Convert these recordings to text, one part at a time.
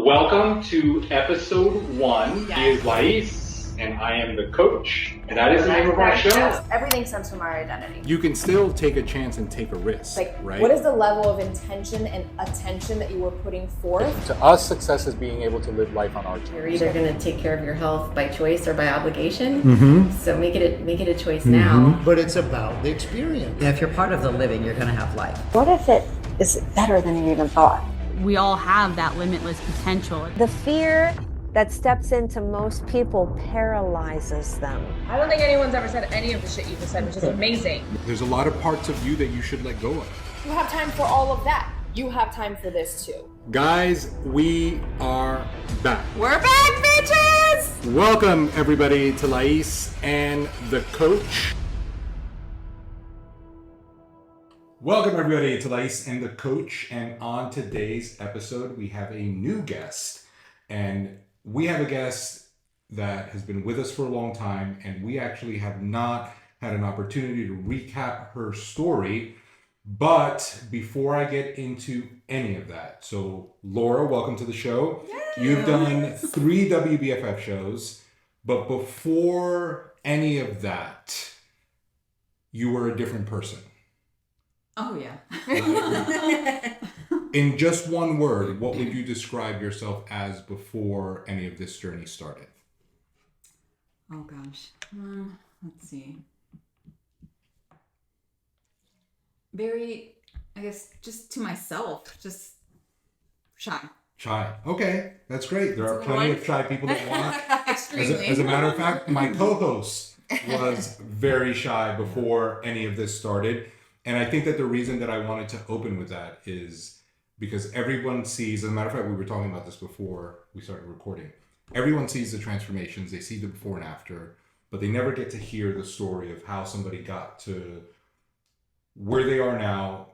Welcome to episode 1. Yes. He is Lais, and I am the coach, and that is the name of our show. Everything stems from our identity. You can still take a chance and take a risk, right? What is the level of intention and attention that you were putting forth? To us, success is being able to live life on our terms. You're either going to take care of your health by choice or by obligation. So make it a choice now. But it's about the experience. If you're part of the living, you're going to have life. What if it is better than you even thought? We all have that limitless potential. The fear that steps into most people paralyzes them. I don't think anyone's ever said any of the shit you just said, which is amazing. There's a lot of parts of you that you should let go of. You have time for all of that. You have time for this too. Guys, we are back. We're back, bitches! Welcome, everybody, to Lais and the Coach. Welcome, everybody, to Lais and the Coach. And on today's episode, we have a new guest. And we have a guest that has been with us for a long time, and we actually have not had an opportunity to recap her story. But before I get into any of that, so Laura, welcome to the show. Yay. You've done 3 WBFF shows, but before any of that, you were a different person. Oh, yeah. In just one word, what would you describe yourself as before any of this journey started? Oh, gosh. Let's see. Very, I guess, just to myself, just shy. Shy. Okay, that's great. There are plenty of shy people that want. Extremely. As a matter of fact, my co-host was very shy before any of this started. And I think that the reason that I wanted to open with that is because everyone sees, as a matter of fact, we were talking about this before we started recording. Everyone sees the transformations, they see the before and after, but they never get to hear the story of how somebody got to where they are now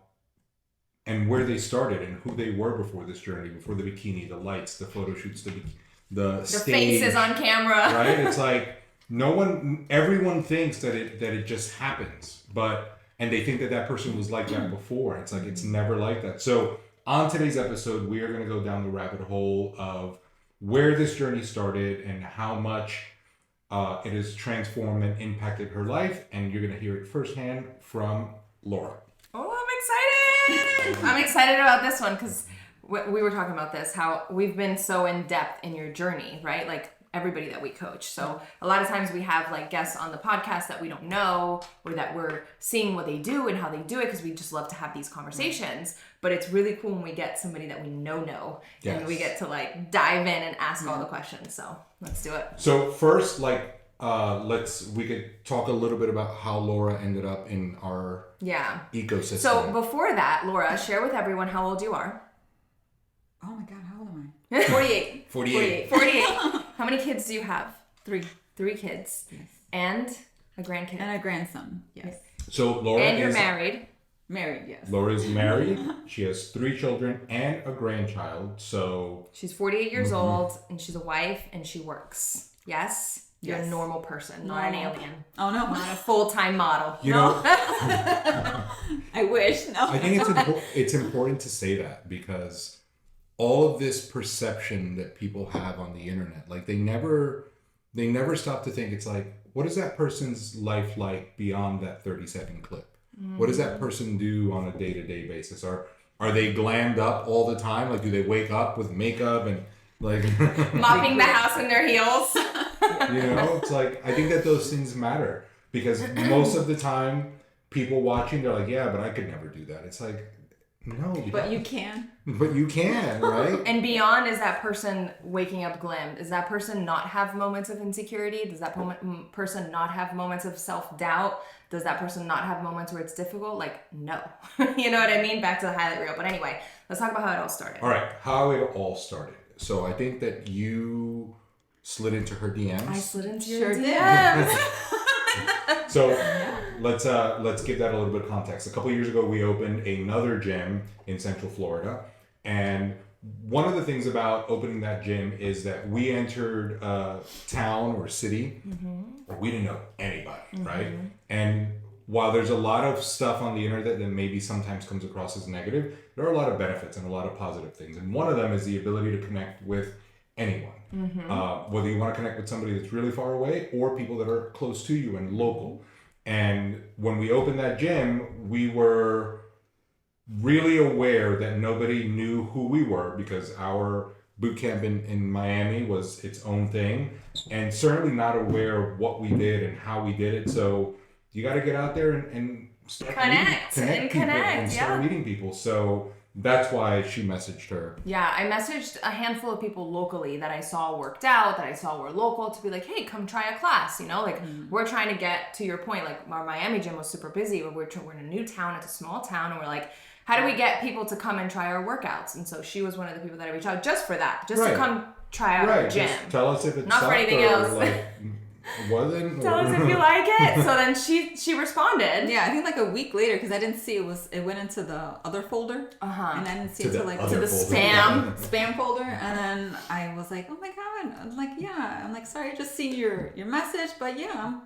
and where they started and who they were before this journey, before the bikini, the lights, the photo shoots, the stage, faces on camera. Right? It's like everyone thinks that it just happens, and they think that person was like that before. It's like, it's never like that. So on today's episode, we are going to go down the rabbit hole of where this journey started and how much it has transformed and impacted her life. And you're going to hear it firsthand from Laura. Oh, I'm excited! I'm excited about this one because we were talking about this, how we've been so in depth in your journey, right? Like, everybody that we coach. So a lot of times we have like guests on the podcast that we don't know or that we're seeing what they do and how they do it because we just love to have these conversations. But it's really cool when we get somebody that we know Yes. and we get to like dive in and ask all the questions. So let's do it. So first, we could talk a little bit about how Laura ended up in our ecosystem. So before that, Laura, share with everyone how old you are. Oh my God, how old am I? 48. 48. How many kids do you have? Three kids. Yes. And a grandkid. And a grandson, yes. So Laura and you're married. Married, yes. Laura is married. She has 3 children and a grandchild. So she's 48 years old, and she's a wife, and she works. Yes? You're a normal person, not an alien. Oh, no. Not a full-time model. You know, I wish. No. I think it's important to say that because all of this perception that people have on the internet, like they never stop to think, it's like, what is that person's life like beyond that 30-second clip? What does that person do on a day-to-day basis? Are they glammed up all the time? Like, do they wake up with makeup and like mopping the house in their heels? You know, it's like, I think that those things matter because most of the time people watching, they're like, yeah, but I could never do that. It's like, no. But you can. But you can, right? And beyond, is that person waking up glammed? Does that person not have moments of insecurity? Does that person not have moments of self-doubt? Does that person not have moments where it's difficult? Like, no. You know what I mean? Back to the highlight reel. But anyway, let's talk about how it all started. All right, how it all started. So I think that you slid into her DMs. I slid into your DMs. So let's give that a little bit of context. A couple of years ago, we opened another gym in Central Florida, and one of the things about opening that gym is that we entered a town or city where we didn't know anybody, right? And while there's a lot of stuff on the internet that maybe sometimes comes across as negative, there are a lot of benefits and a lot of positive things. And one of them is the ability to connect with anyone. Whether you want to connect with somebody that's really far away or people that are close to you and local. And when we opened that gym, we were really aware that nobody knew who we were because our boot camp in Miami was its own thing, and certainly not aware of what we did and how we did it. So you got to get out there and start connect and start yeah. meeting people. So that's why she messaged her. Yeah, I messaged a handful of people locally that I saw worked out, that I saw were local, to be like, hey, come try a class, you know? Like, we're trying to get, to your point, like, our Miami gym was super busy, but we're in a new town, it's a small town, and we're like, how do we get people to come and try our workouts? And so she was one of the people that I reached out just for that, just to come try out our gym. Just tell us if it's not for anything else. Like, wasn't. Tell us if you like it. So then she responded. Yeah, I think like a week later, because I didn't see it went into the other folder, and I didn't see it to the spam folder, and then I was like, oh my god, I'm like, yeah, I'm like, sorry, I just seen your message, but yeah,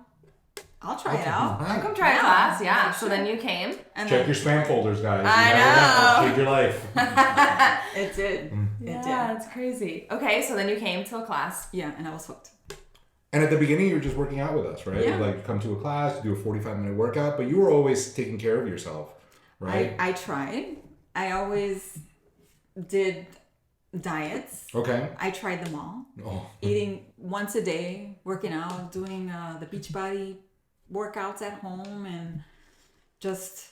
I'll try it out. I'll come try a class, yeah. So then you came. And check your spam folders, guys. I know. Change your life. It did. Yeah, it's crazy. Okay, so then you came to a class. Yeah, and I was hooked. And at the beginning, you were just working out with us, right? Yeah. Like, come to a class, do a 45-minute workout, but you were always taking care of yourself, right? I tried. I always did diets. Okay. I tried them all. Oh. Eating once a day, working out, doing the Beachbody workouts at home, and just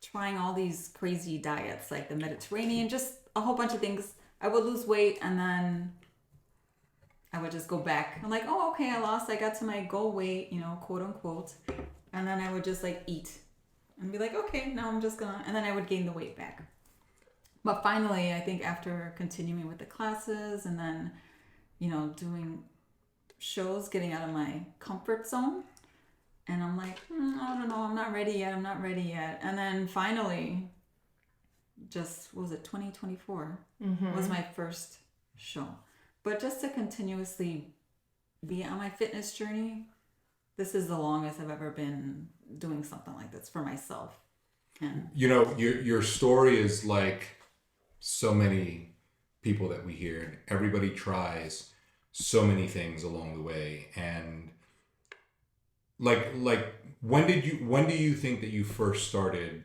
trying all these crazy diets like the Mediterranean, just a whole bunch of things. I would lose weight and then I would just go back. I'm like, oh, okay, I got to my goal weight, you know, quote unquote. And then I would just like eat and be like, okay, now I'm just gonna, and then I would gain the weight back. But finally, I think after continuing with the classes and then, you know, doing shows, getting out of my comfort zone, and I'm like, I don't know, I'm not ready yet. And then finally, just, what was it, 2024 was my first show. But just to continuously be on my fitness journey, this is the longest I've ever been doing something like this for myself. And you know, your story is like so many people that we hear, and everybody tries so many things along the way. And like when do you think that you first started,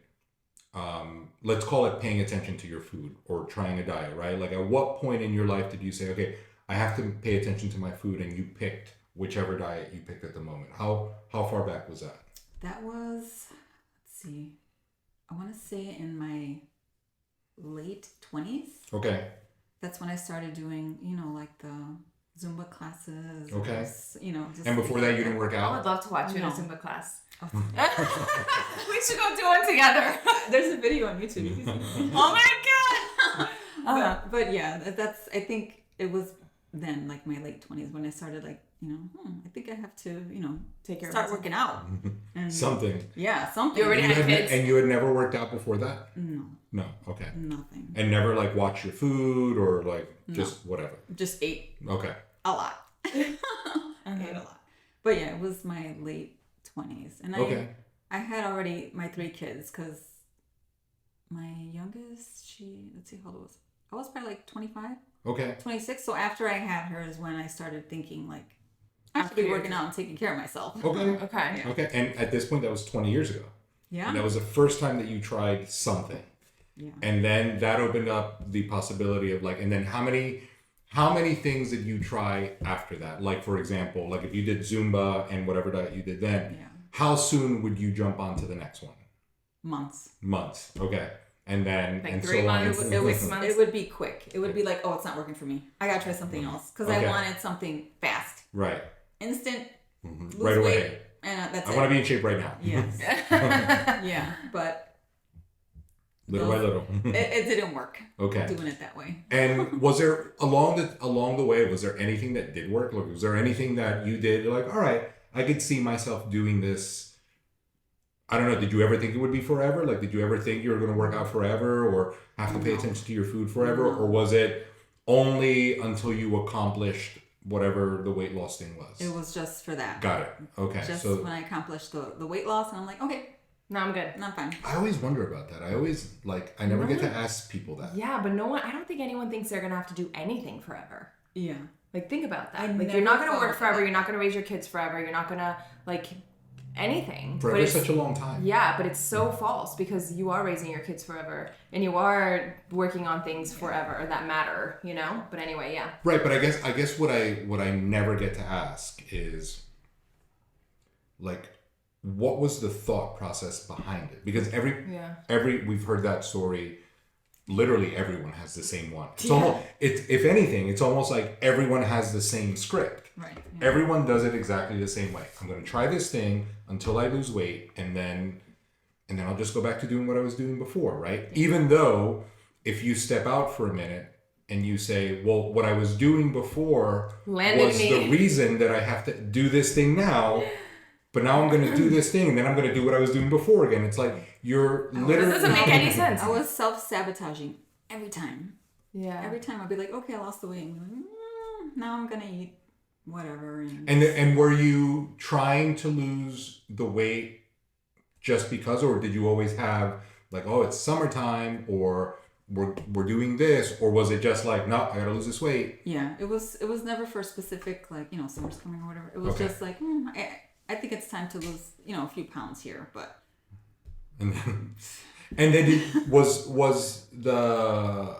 let's call it paying attention to your food or trying a diet, right? Like, at what point in your life did you say, okay, I have to pay attention to my food, and you picked whichever diet you picked at the moment? How far back was that? That was, let's see, I want to say in my late 20s. Okay. That's when I started doing, you know, like the Zumba classes. Okay. You know, just and before that, you didn't work I out? would love to watch you in a Zumba class. We should go do one together. There's a video on YouTube. You can see. Oh my god! But yeah, that's, I think it was then, like my late 20s, when I started, like, you know, I think I have to, you know, start working out. And something. Yeah, something. You already had kids. And you had never worked out before that? No. No, okay. Nothing. And never like watch your food or like just whatever? Just ate. Okay. A lot. I ate a lot. But yeah, it was my late 20s. And I had already my 3 kids, because my youngest, let's see how old was. I was probably like 25. Okay. 26. So after I had her is when I started thinking, like, I should be working out and taking care of myself. Okay. Okay. Yeah. Okay. And at this point, that was 20 years ago. Yeah. And that was the first time that you tried something. Yeah. And then that opened up the possibility of like, and then how many things did you try after that? Like, for example, like if you did Zumba and whatever diet you did then, how soon would you jump on to the next one? Months. Okay. And then, like and 3 so months, on. 6 months. It would be quick. It would be like, oh, it's not working for me. I gotta try something else, because I wanted something fast, right, instant, lose right away. weight, and that's I want to be in shape right now. Yes. Yeah, but little by little. it didn't work. Okay. Doing it that way. And was there along the way, was there anything that did work? Like, was there anything that you did? You're like, all right, I could see myself doing this. I don't know. Did you ever think it would be forever? Like, did you ever think you were going to work out forever, or have to pay attention to your food forever? Or was it only until you accomplished whatever the weight loss thing was. It was just for that. Got it. Okay. Just So when I accomplished the weight loss, and I'm like, okay, No, I'm good. I'm fine. I always wonder about that. I always I never get to ask people that. Yeah, but I don't think anyone thinks they're gonna have to do anything forever. Yeah. Like, think about that. I Like, never you're not gonna thought work of forever. that. You're not gonna raise your kids forever. You're not gonna like anything. Forever is such a long time. Yeah, but it's so false because you are raising your kids forever and you are working on things forever that matter, you know? But anyway, yeah. Right, but I guess what I never get to ask is like, what was the thought process behind it? Because we've heard that story. Literally everyone has the same one. It's almost, if anything, it's almost like everyone has the same script. Right. Yeah. Everyone does it exactly the same way. I'm going to try this thing until I lose weight, and then I'll just go back to doing what I was doing before, right? Even though if you step out for a minute and you say, well, what I was doing before was the reason that I have to do this thing now, but now I'm going to do this thing, and then I'm going to do what I was doing before again. It's like you're literally... It doesn't make any sense. I was self-sabotaging every time. Yeah. Every time I'd be like, okay, I lost the weight. Now I'm going to eat whatever. And were you trying to lose the weight just because, or did you always have like, oh, it's summertime, or we're doing this, or was it just like, no, I gotta lose this weight? Yeah, it was never for a specific, like, summer's coming or whatever. It was just like, I think it's time to lose, a few pounds here, but. And then was the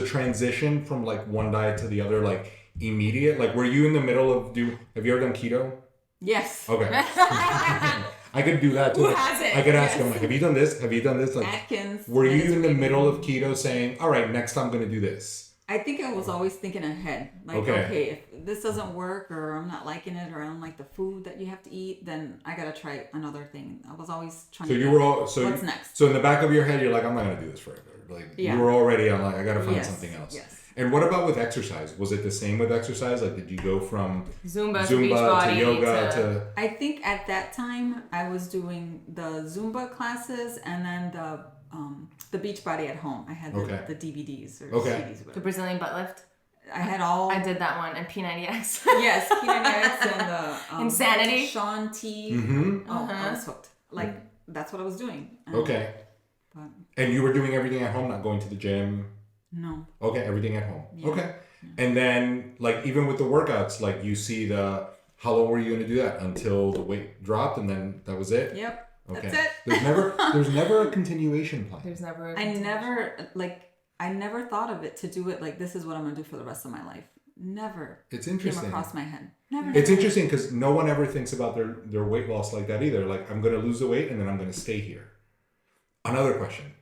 transition from like one diet to the other like immediate? Like, were you in the middle of have you ever done keto? Yes. Okay. I could do that too. Who hasn't? I could ask him, like, have you done this? Have you done this? Like, Atkins. were you in the middle of keto saying, all right, next time I'm going to do this? I think I was always thinking ahead. Like, okay, if this doesn't work, or I'm not liking it, or I don't like the food that you have to eat, then I got to try another thing. I was always trying what's next? So in the back of your head, you're like, I'm not going to do this forever. Like, you were already on, like, I got to find something else. Yes. And what about with exercise? Was it the same with exercise? Like, did you go from Zumba to Beachbody to yoga to... I think at that time I was doing the Zumba classes and then the Beachbody at home. I had the DVDs or CDs. The Brazilian butt lift. I had all. I did that one, and P90X. Yes, P90X and the Insanity. Sean T. Mm-hmm. Oh, I was hooked. Like, that's what I was doing. And you were doing everything at home, not going to the gym? No. Okay, everything at home. Yeah. Okay. Yeah. And then, like, even with the workouts, like, you see how long were you going to do that? Until the weight dropped, and then that was it? Yep. Okay. That's it. There's never a continuation plan. There's never I never thought of it to do it like, this is what I'm going to do for the rest of my life. Never. It's interesting. Came across my head. Never. It's interesting because no one ever thinks about their weight loss like that either. Like, I'm going to lose the weight and then I'm going to stay here. Another question.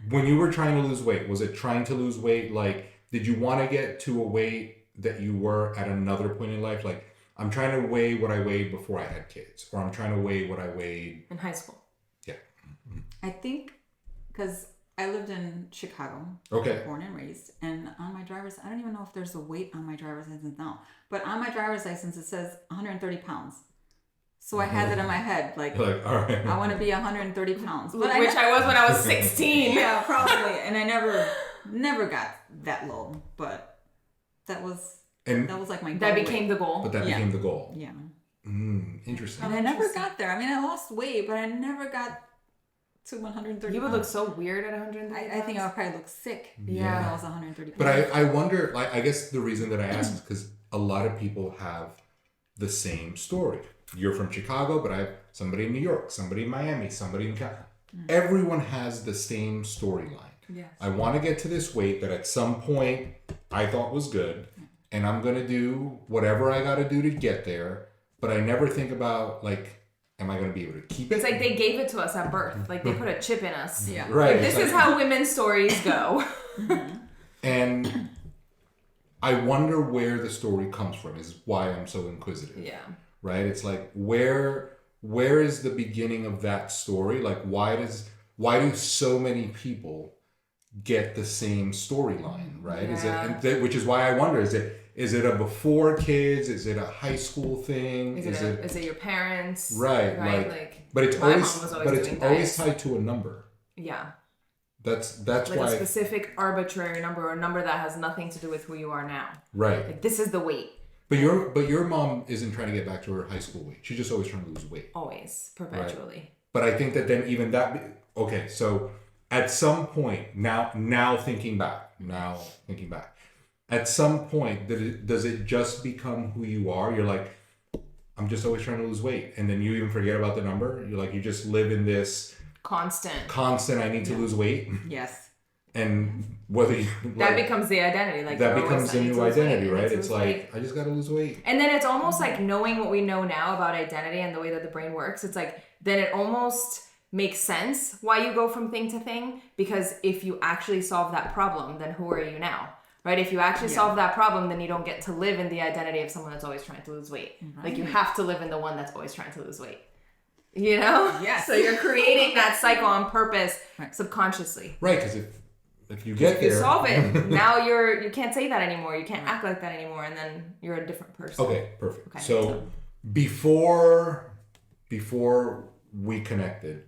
When you were trying to lose weight, was it trying to lose weight? Like, did you want to get to a weight that you were at another point in life? Like, I'm trying to weigh what I weighed before I had kids, or I'm trying to weigh what I weighed in high school. Yeah. I think because I lived in Chicago. Okay. Born and raised. And on my driver's, I don't even know if there's a weight on my driver's license now, but on my driver's license, it says 130 pounds. So I had that in my head, like all right. I want to be 130 pounds. But Which I was when I was 16. Yeah, probably. And I never got that low, but that was like my goal. That became the goal. But that became the goal. Yeah. Interesting. And I never got there. I mean, I lost weight, but I never got to 130 You would pounds. look so weird at 130 I think I would probably look sick if I was 130 pounds. But I wonder, like, I guess the reason that I ask is because a lot of people have the same story. You're from Chicago, but I have somebody in New York, somebody in Miami, somebody in Canada. Everyone has the same storyline. Yes. I want to get to this weight that at some point I thought was good, and I'm going to do whatever I got to do to get there, but I never think about, like, am I going to be able to keep it? It's like they gave it to us at birth. Like, they put a chip in us. Yeah. Right. Like, this is how women's stories go. And I wonder where the story comes from, is why I'm so inquisitive. Yeah. Right? It's like, where is the beginning of that story? Like, why do so many people get the same storyline, right? Yeah. Which is why I wonder, is it a before kids? Is it a high school thing? Is it your parents? Right. Like, but it's my always, mom was but it's doing always diets. tied to a number. Yeah. That's like why a specific arbitrary number or a number that has nothing to do with who you are now. right. Like this is the weight. But your mom isn't trying to get back to her high school weight. She's just always trying to lose weight. Always, perpetually. Right. But I think that then even that okay, so at some point now thinking back, at some point does it just become who you are? You're like, I'm just always trying to lose weight, and then you even forget about the number. You're like, you just live in this constant I need to lose weight. Yes. And whether you, that becomes the identity, like that becomes the new identity, right? It's like weight. I just gotta lose weight. And then it's almost like knowing what we know now about identity and the way that the brain works. It's like then it almost makes sense why you go from thing to thing, because if you actually solve that problem, then who are you now? Right? If you actually solve that problem, then you don't get to live in the identity of someone that's always trying to lose weight. Right. Like you have to live in the one that's always trying to lose weight. You know? Yes. So you're creating that cycle on purpose subconsciously. Right, because if you get there, you solve it. Now you can't say that anymore. You can't act like that anymore, and then you're a different person. Okay, perfect. Okay. So before we connected,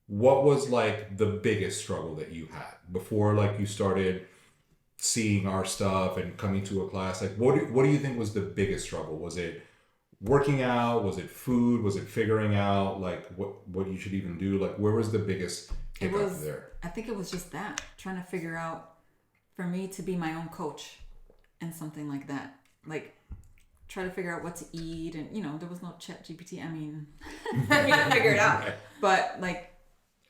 what was like the biggest struggle that you had before like you started seeing our stuff and coming to a class? Like what do you think was the biggest struggle? Was it working out? Was it food? Was it figuring out like what you should even do? Like where was the biggest hiccup there? I think it was just that, trying to figure out for me to be my own coach and something like that. Like try to figure out what to eat, and there was no chat GPT. I mean, we didn't figure it out. But like,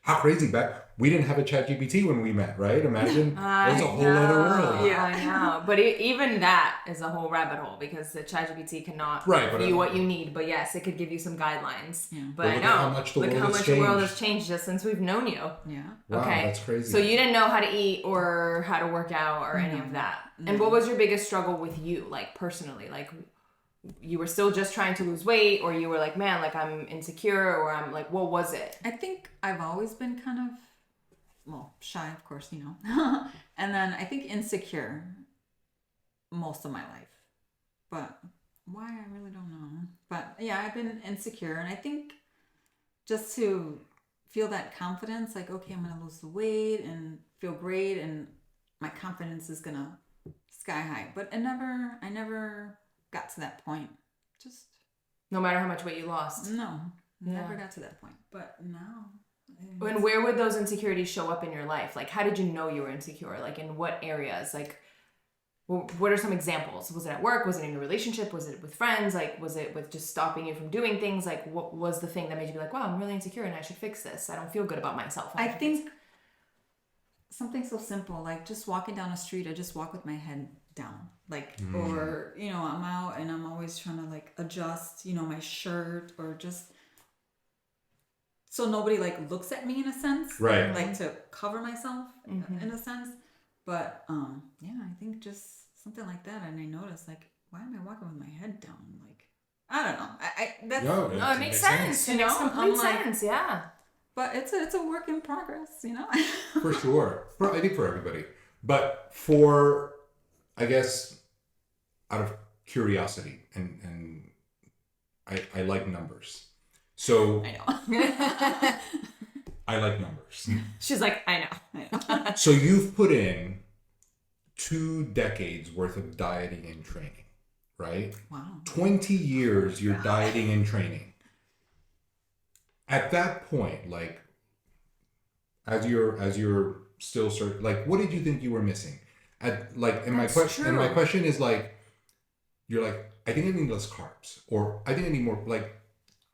how crazy we didn't have a chat GPT when we met, right? Imagine it was a whole other world. Yeah, I know. But even that is a whole rabbit hole, because the chat GPT cannot give you what you need. But yes, it could give you some guidelines. Yeah. But I know. How much the world has changed just since we've known you. Yeah. Wow, okay. That's crazy. So you didn't know how to eat or how to work out or any of that. And what was your biggest struggle with you, like personally? Like you were still just trying to lose weight, or you were like, man, like I'm insecure, or I'm like, what was it? I think I've always been kind of, shy, of course, and then I think insecure most of my life, but why, I really don't know. But yeah, I've been insecure, and I think just to feel that confidence, like, okay, I'm gonna lose the weight and feel great, and my confidence is gonna sky high. But I never got to that point. Just no matter how much weight you lost. Never got to that point. But now. And where would those insecurities show up in your life? Like, how did you know you were insecure? Like, in what areas? Like, what are some examples? Was it at work? Was it in your relationship? Was it with friends? Like, was it with just stopping you from doing things? Like, what was the thing that made you be like, wow, I'm really insecure and I should fix this. I don't feel good about myself. I think something so simple, like just walking down a street, I just walk with my head down. Like, or, I'm out and I'm always trying to like adjust, my shirt, or just so nobody like looks at me in a sense. Right. Like to cover myself in a sense. But I think just something like that. And I noticed like, why am I walking with my head down? Like, I don't know. It makes sense. It makes complete sense. Yeah. But it's a work in progress, For sure. I think for everybody. But for, I guess, out of curiosity, and I like numbers. So I know. I like numbers. She's like, I know. So you've put in 2 decades worth of dieting and training, right? Wow. 20 years you're dieting and training. At that point, like, as you're still like, what did you think you were missing? My question is like, you're like, I think I need less carbs, or I think I need more. Like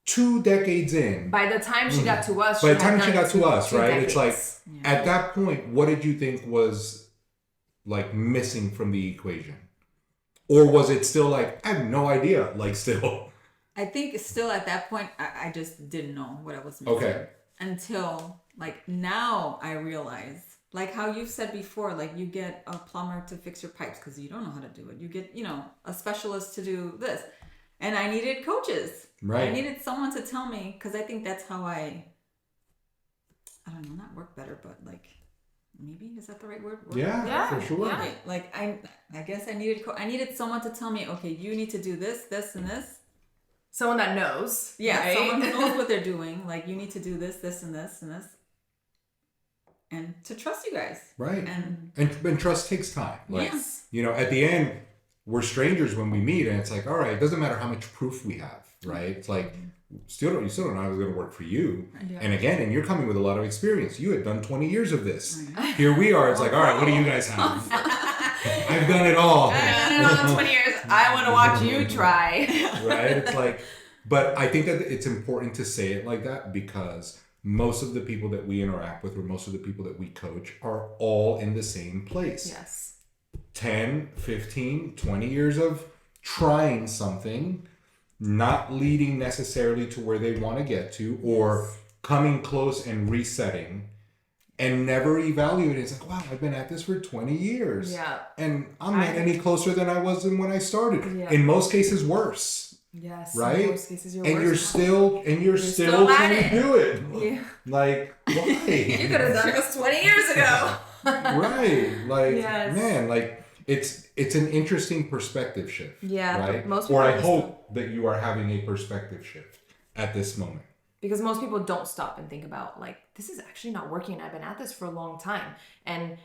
2 decades in. By the time she got to us, right? Decades. It's like at that point, what did you think was like missing from the equation, or was it still like, I have no idea? Like still. I think still at that point, I just didn't know what I was missing. Okay. Until like now I realize, like how you said before, like you get a plumber to fix your pipes because you don't know how to do it. You get, a specialist to do this. And I needed coaches. Right. I needed someone to tell me, because I think that's how I don't know, not work better, but like, maybe, is that the right word? Yeah, for sure. Yeah. Like I guess I needed someone to tell me, okay, you need to do this, this, and this. Someone that knows. Yeah, right? Someone who knows what they're doing. Like, you need to do this, this, and this, and this. and to trust you guys. Right. And trust takes time. Like, yes. you know, at the end, we're strangers when we meet, and it's like, all right, it doesn't matter how much proof we have, right? It's like, you still don't know how it's going to work for you. Yeah. And again, and you're coming with a lot of experience. You had done 20 years of this. Here we are. It's like, all right, what do you guys have? I've done it all. I've done it all in 20 years. I want to watch you try. Right? It's like, but I think that it's important to say it like that because most of the people that we interact with or most of the people that we coach are all in the same place. Yes. 10, 15, 20 years of trying something, not leading necessarily to where they want to get to, or coming close and resetting and never evaluating. It's like, wow, I've been at this for 20 years. Yeah. And I'm not any closer than I was than when I started. Yeah. In most cases, worse. Yes. Right? In most cases, And you're still still at trying it. to do it. Yeah. Like, why? You could have done this 20 years ago. Right. Like, Yes. man, like it's an interesting perspective shift. Yeah. Right. Most people or I just hope that you are having a perspective shift at this moment. Because most people don't stop and think about, like, this is actually not working. I've been at this for a long time. And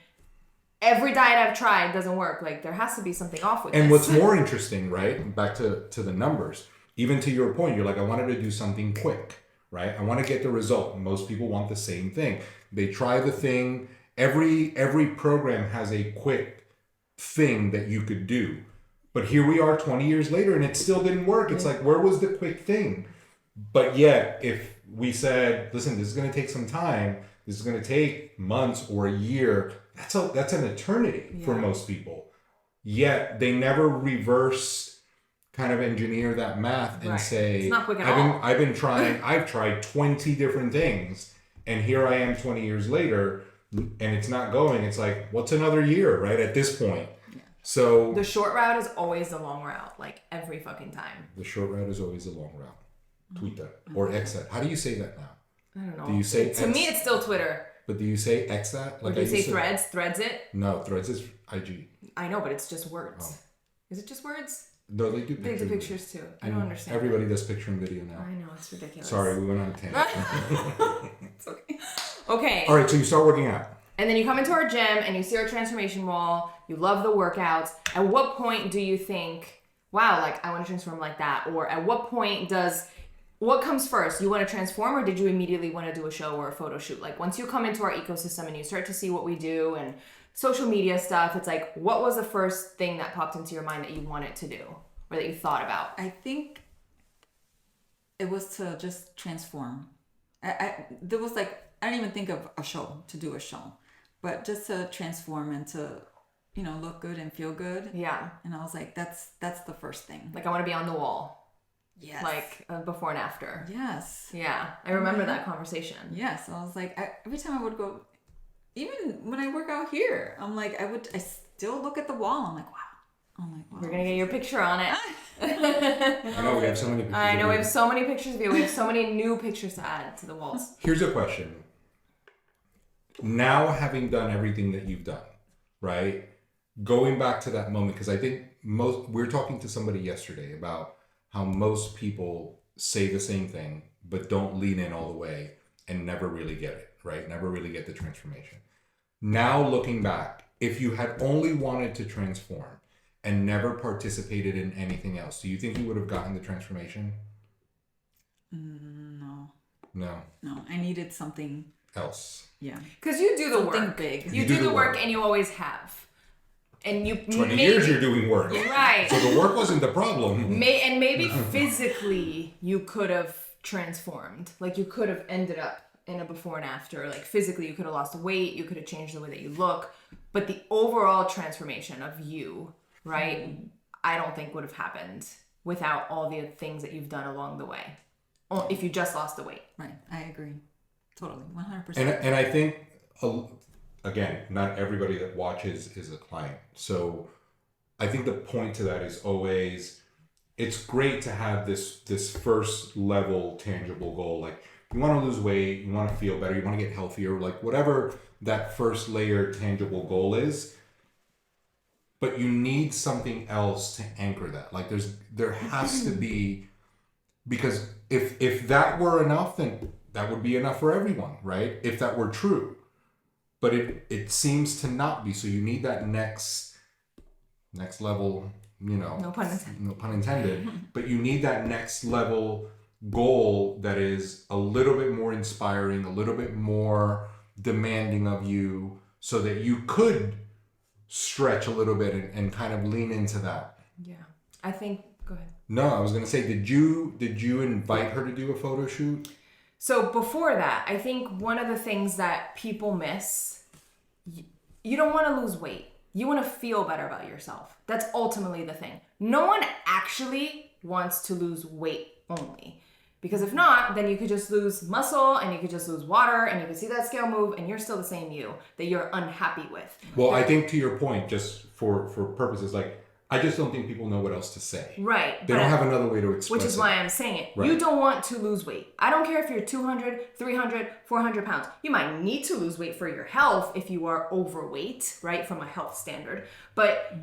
every diet I've tried doesn't work. Like, there has to be something off with And this. what's more interesting, right? Back to the numbers. Even to your point, you're like, I wanted to do something quick, right? I want to get the result. Most people want the same thing. They try the thing. Every program has a quick thing that you could do. But here we are 20 years later and it still didn't work. It's like, where was the quick thing? But yet, if we said, listen, this is going to take some time, this is going to take months or a year, that's an eternity for most people. Yet, they never reverse kind of engineer that math and say, it's not quick at all. I've tried 20 different things, and here I am 20 years later, and it's not going. It's like, what's another year, right? At this point. Yeah. So the short route is always the long route, like every fucking time. The short route is always the long route. Tweet that or X that. How do you say that now? I don't know. Do you say to me it's still Twitter. But do you say X that? Like do you say Threads? Threads it? No, Threads is IG. I know, but it's just words. Oh. Is it just words? No, they do pictures. They do pictures too. I don't understand. Everybody does picture and video now. I know, it's ridiculous. Sorry, we went on a tangent. It's okay. Okay. All right, so you start working out. And then you come into our gym and you see our transformation wall. You love the workouts. At what point do you think, wow, like I want to transform like that? Or at what point what comes first? You want to transform or did you immediately want to do a show or a photo shoot? Like once you come into our ecosystem and you start to see what we do and social media stuff, it's like, what was the first thing that popped into your mind that you wanted to do or that you thought about? I think it was to just transform. There was like, I didn't even think of a show, to do a show, but just to transform and to, look good and feel good. Yeah. And I was like, that's the first thing. Like I want to be on the wall. Yes. Like before and after. Yes. Yeah. I remember that conversation. Yes. I was like, every time I would go, even when I work out here, I'm like, I still look at the wall. I'm like, wow. We're going to get your picture on it. I know, we have so many pictures. I know, we have so many pictures of you. We have so many new pictures to add to the walls. Here's a question. Now having done everything that you've done, right? Going back to that moment, because I think we were talking to somebody yesterday about how most people say the same thing, but don't lean in all the way and never really get it, right? Never really get the transformation. Now looking back, if you had only wanted to transform and never participated in anything else, do you think you would have gotten the transformation? No. No. No, I needed something else. Yeah. Because you do the something work. Big. You do the work and you always have. And you 20 years you're doing work. Right. So the work wasn't the problem. And maybe physically you could have transformed. Like you could have ended up in a before and after. Like physically you could have lost weight. You could have changed the way that you look. But the overall transformation of you, right, I don't think would have happened without all the things that you've done along the way. If you just lost the weight. Right. I agree. Totally. 100%. And I think, again, not everybody that watches is a client. So I think the point to that is always, it's great to have this first level tangible goal. Like you want to lose weight, you want to feel better, you want to get healthier, like whatever that first layer tangible goal is. But you need something else to anchor that. Like there has to be, because if that were enough, then that would be enough for everyone, right? If that were true. but it seems to not be. So you need that next level, No pun intended. no pun intended, but you need that next level goal that is a little bit more inspiring, a little bit more demanding of you, so that you could stretch a little bit and kind of lean into that. Yeah. I think, go ahead. No, I was going to say, did you invite her to do a photo shoot? So before that, I think one of the things that people miss, you don't want to lose weight. You want to feel better about yourself. That's ultimately the thing. No one actually wants to lose weight only. Because if not, then you could just lose muscle and you could just lose water and you could see that scale move and you're still the same you that you're unhappy with. Well, I think to your point, just for purposes, like, I just don't think people know what else to say. Right. They don't have another way to express it. Which is why I'm saying it. Right. You don't want to lose weight. I don't care if you're 200, 300, 400 pounds. You might need to lose weight for your health if you are overweight, right, from a health standard. But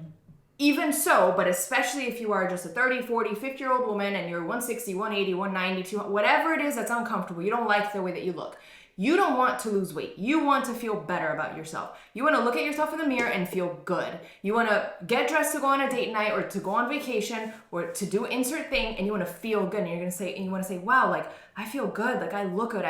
even so, but especially if you are just a 30, 40, 50-year-old woman and you're 160, 180, 190, 200, whatever it is that's uncomfortable, you don't like the way that you look. You don't want to lose weight. You want to feel better about yourself. You want to look at yourself in the mirror and feel good. You want to get dressed to go on a date night or to go on vacation or to do insert thing, and you want to feel good. And you're going to say, and you want to say, wow, like, I feel good. Like, I look good.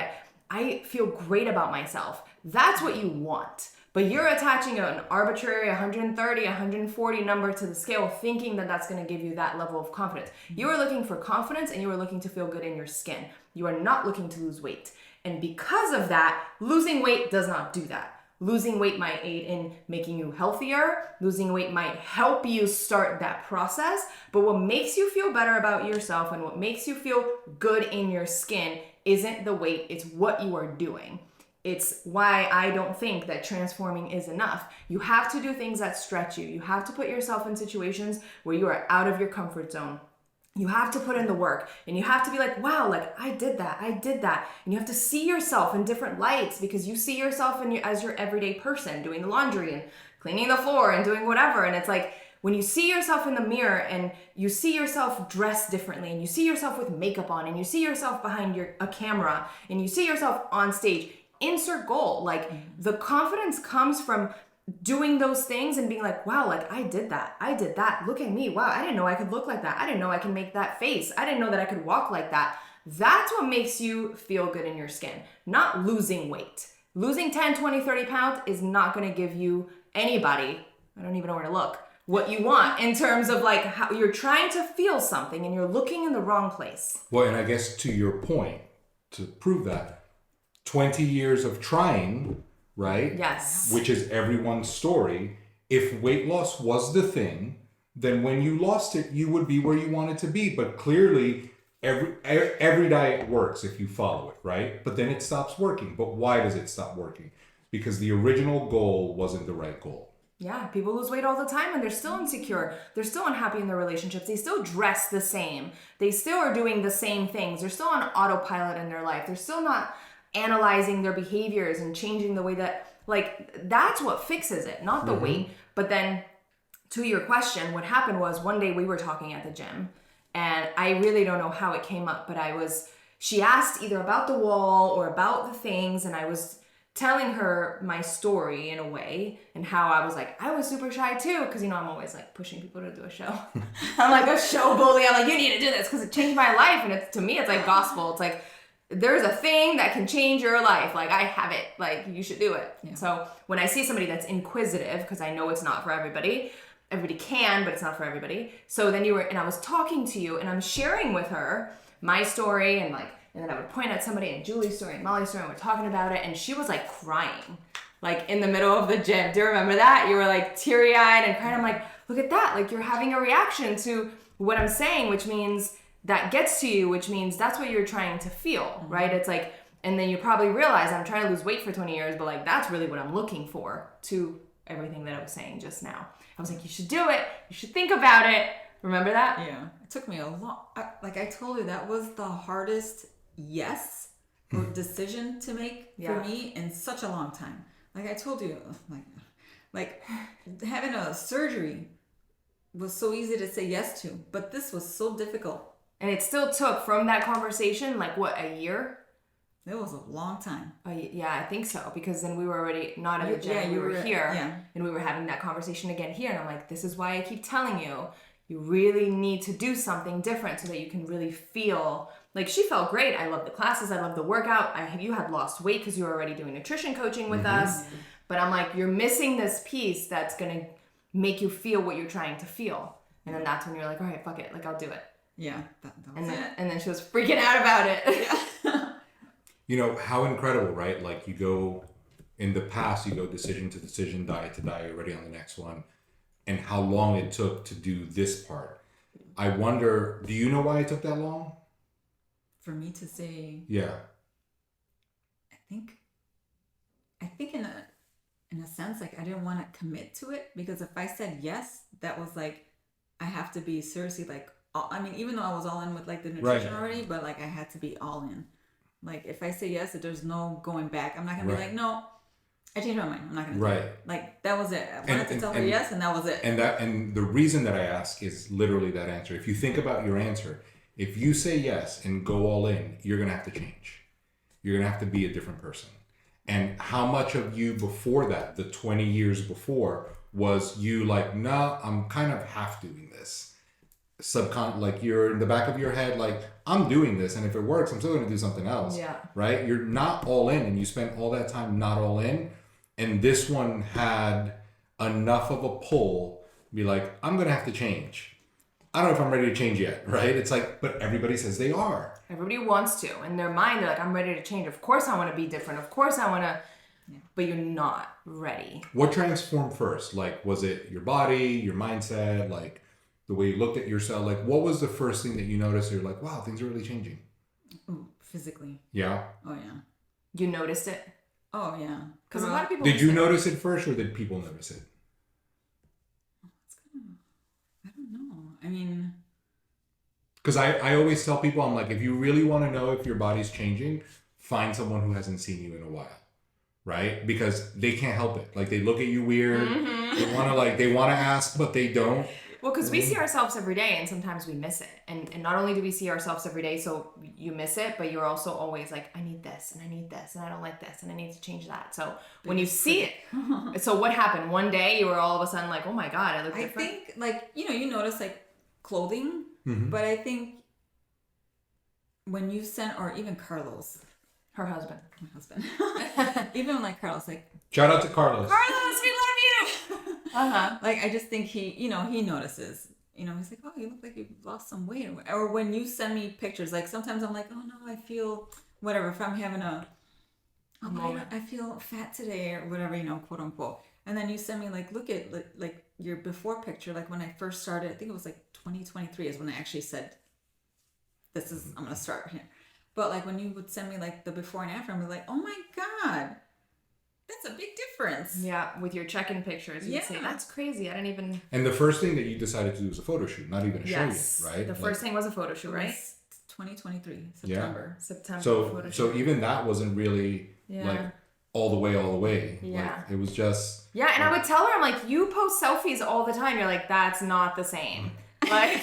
I feel great about myself. That's what you want. But you're attaching an arbitrary 130, 140 number to the scale, thinking that that's going to give you that level of confidence. You are looking for confidence and you are looking to feel good in your skin. You are not looking to lose weight. And because of that, losing weight does not do that. Losing weight might aid in making you healthier. Losing weight might help you start that process. But what makes you feel better about yourself and what makes you feel good in your skin isn't the weight, it's what you are doing. It's why I don't think that transforming is enough. You have to do things that stretch you. You have to put yourself in situations where you are out of your comfort zone. You have to put in the work and you have to be like, wow, like I did that. And you have to see yourself in different lights because you see yourself as your everyday person doing the laundry and cleaning the floor and doing whatever. And it's like, when you see yourself in the mirror and you see yourself dressed differently and you see yourself with makeup on and you see yourself behind a camera and you see yourself on stage, insert goal. Like the confidence comes from doing those things and being like, wow, like I did that. Look at me. Wow, I didn't know I could look like that. I didn't know I could make that face. I didn't know that I could walk like that. That's what makes you feel good in your skin, not losing weight. Losing 10, 20, 30 pounds is not going to give you anybody, I don't even know where to look, what you want in terms of like how you're trying to feel something and you're looking in the wrong place. Well, and I guess to your point, to prove that, 20 years of trying, right? Yes. Which is everyone's story. If weight loss was the thing, then when you lost it, you would be where you wanted to be. But clearly, every diet works if you follow it, right? But then it stops working. But why does it stop working? Because the original goal wasn't the right goal. Yeah, people lose weight all the time and they're still insecure. They're still unhappy in their relationships. They still dress the same. They still are doing the same things. They're still on autopilot in their life. They're still not analyzing their behaviors and changing the way that, like, that's what fixes it, not the weight. But then to your question, what happened was one day we were talking at the gym and I really don't know how it came up, but she asked either about the wall or about the things, and I was telling her my story in a way and how I was like, I was super shy too, because, you know, I'm always like pushing people to do a show. I'm like a show bully. I'm like, you need to do this because it changed my life. And to me, it's like gospel. It's like, there's a thing that can change your life. Like, I have it. Like, you should do it. Yeah. So when I see somebody that's inquisitive, because I know it's not for everybody can, but it's not for everybody. So then and I was talking to you and I'm sharing with her my story and then I would point at somebody and Julie's story and Molly's story and we're talking about it. And she was like crying, like in the middle of the gym. Do you remember that? You were like teary eyed and crying. I'm like, look at that. Like, you're having a reaction to what I'm saying, which means that gets to you, which means that's what you're trying to feel, right? It's like, and then you probably realize I'm trying to lose weight for 20 years, but like, that's really what I'm looking for, to everything that I was saying just now. I was like, you should do it. You should think about it. Remember that? Yeah. It took me a lot. Like I told you, that was the hardest yes or decision to make for me in such a long time. Like I told you, like having a surgery was so easy to say yes to, but this was so difficult. And it still took from that conversation, like what, a year It was a long time. Yeah, I think so, because then we were already not at the gym. We were here, and we were having that conversation again here, and I'm like, this is why I keep telling you, you really need to do something different so that you can really feel like she felt great. I love the classes. I love the workout. You had lost weight because you were already doing nutrition coaching with us, but I'm like, you're missing this piece that's gonna make you feel what you're trying to feel, and then that's when you're like, all right, fuck it, like I'll do it. Yeah, that was it. And then she was freaking out about it. Yeah. You know, how incredible, right? Like you go, in the past, you go decision to decision, diet to diet, already on the next one, and how long it took to do this part. I wonder, do you know why it took that long? For me to say, Yeah. I think in a sense, like I didn't want to commit to it, because if I said yes, that was like, I have to be seriously like, I mean, even though I was all in with like the nutrition already, but like I had to be all in. Like if I say yes, there's no going back. I'm not gonna be like, no, I changed my mind. I'm not gonna do it. Like that was it. I wanted to tell her yes, and that was it. And the reason that I ask is literally that answer. If you think about your answer, if you say yes and go all in, you're gonna have to change. You're gonna have to be a different person. And how much of you before that, the 20 years before, was you like, no, I'm kind of half doing this. Like you're in the back of your head, like, I'm doing this, and if it works, I'm still going to do something else. Yeah. Right? You're not all in, and you spent all that time not all in. And this one had enough of a pull, be like, I'm going to have to change. I don't know if I'm ready to change yet, right? It's like, but everybody says they are. Everybody wants to. In their mind, they're like, I'm ready to change. Of course I want to be different. Of course I want to, but you're not ready. What transformed first? Like, was it your body, your mindset, like the way you looked at yourself? Like, what was the first thing that you noticed? You're like, wow, things are really changing. Ooh, physically. Yeah. Oh yeah. You noticed it? Oh yeah. Because a lot of people. Did you notice it first, or did people notice it? I don't know. I mean, because I always tell people, I'm like, if you really want to know if your body's changing, find someone who hasn't seen you in a while, right? Because they can't help it. Like they look at you weird. They want to ask, but they don't. Well, because we see ourselves every day, and sometimes we miss it. And not only do we see ourselves every day, so you miss it, but you're also always like, I need this, and I need this, and I don't like this, and I need to change that. So when you see it, so what happened? One day you were all of a sudden like, oh my God, I look different. I think like, you notice like clothing, but I think when you sent, or even Carlos, my husband, even like Carlos, like, shout out to Carlos. Carlos, we love you. Like I just think he notices. He's like, oh, you look like you've lost some weight. Or when you send me pictures, like sometimes I'm like, oh no, I feel whatever. If I'm having I feel fat today or whatever, quote unquote. And then you send me like, look at like your before picture. Like when I first started, I think it was like 2023 is when I actually said, I'm gonna start here. But like when you would send me like the before and after, I'm like, oh my God. That's a big difference. Yeah, with your check-in pictures, you'd say, that's crazy. I didn't even... And the first thing that you decided to do was a photo shoot, not even a show yet, right? The first thing was a photo shoot, right? 2023, September. Yeah. September. So even that wasn't really like all the way. Yeah. Like, it was just... Yeah, and I would tell her, I'm like, you post selfies all the time. You're like, that's not the same. Like,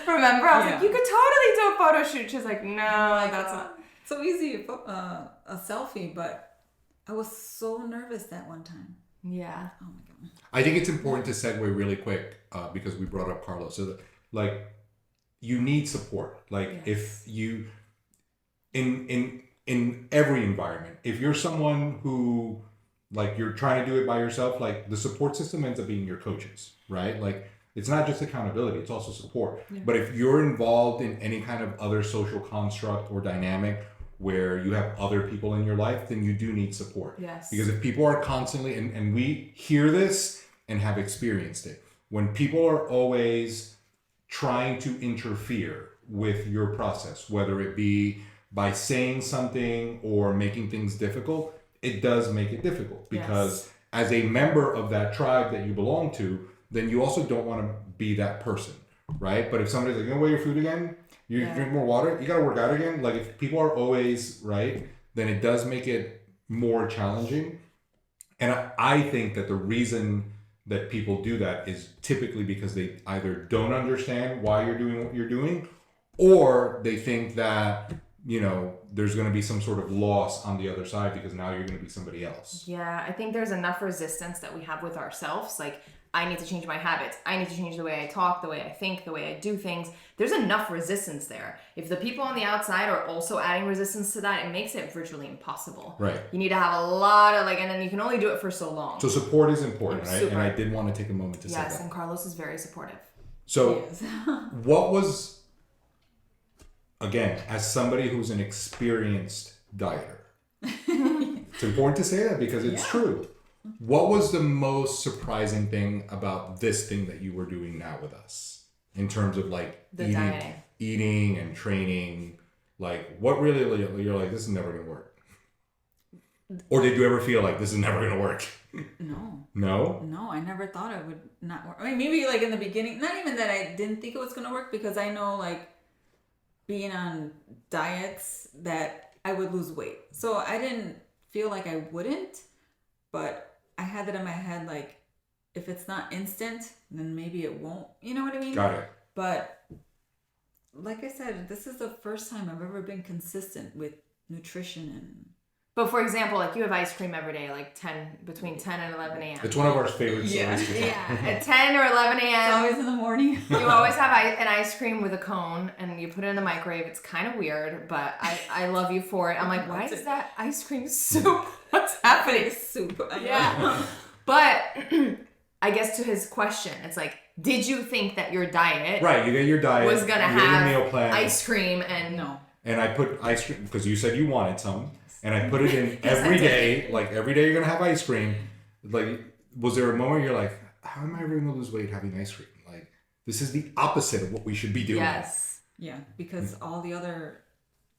remember? I was like, you could totally do a photo shoot. She's like, no, that's not... So easy, a selfie, but... I was so nervous that one time. Yeah. Oh my God. I think it's important to segue really quick because we brought up Carlos. So, like, you need support. Like, if you, in every environment, if you're someone who, like, you're trying to do it by yourself, like, the support system ends up being your coaches, right? Like, it's not just accountability, it's also support. Yeah. But if you're involved in any kind of other social construct or dynamic where you have other people in your life, then you do need support. Yes. Because if people are constantly, and we hear this and have experienced it, when people are always trying to interfere with your process, whether it be by saying something or making things difficult, it does make it difficult. Because as a member of that tribe that you belong to, then you also don't want to be that person, right? But if somebody's like, you gonna weigh your food again? You drink more water? You gotta work out again? Like, if people are always, right, then it does make it more challenging. And I think that the reason that people do that is typically because they either don't understand why you're doing what you're doing, or they think that there's going to be some sort of loss on the other side because now you're going to be somebody else. Yeah, I think there's enough resistance that we have with ourselves. Like, I need to change my habits. I need to change the way I talk, the way I think, the way I do things. There's enough resistance there. If the people on the outside are also adding resistance to that, it makes it virtually impossible. Right. You need to have a lot of and then you can only do it for so long. So support is important, right? Super. And I did want to take a moment to say that. Yes, and Carlos is very supportive. So what was, again, as somebody who's an experienced dieter, it's important to say that because it's true. What was the most surprising thing about this thing that you were doing now with us in terms of like eating and training? Like, what really you're like, this is never gonna work? Or did you ever feel like this is never gonna work? No, I never thought it would not work. I mean, maybe like in the beginning, not even that I didn't think it was gonna work, because I know like being on diets that I would lose weight, so I didn't feel like I wouldn't. But I had that in my head, like, if it's not instant, then maybe it won't. You know what I mean? Got it. But like I said, this is the first time I've ever been consistent with nutrition. But for example, like you have ice cream every day, like between 10 and 11 a.m. It's one of our favorite stories. At 10 or 11 a.m. It's always in the morning. You always have an ice cream with a cone and you put it in the microwave. It's kind of weird, but I love you for it. I'm like, why is that ice cream soup? What's happening? Soup. Yeah. But I guess to his question, it's like, did you think that your diet you get your diet was gonna you get have your meal plan, ice cream and no? And I put ice cream because you said you wanted some, and I put it in every day. Like every day, you're gonna have ice cream. Like, was there a moment you're like, how am I ever gonna lose weight having ice cream? Like, this is the opposite of what we should be doing. Yes. Yeah, because all the other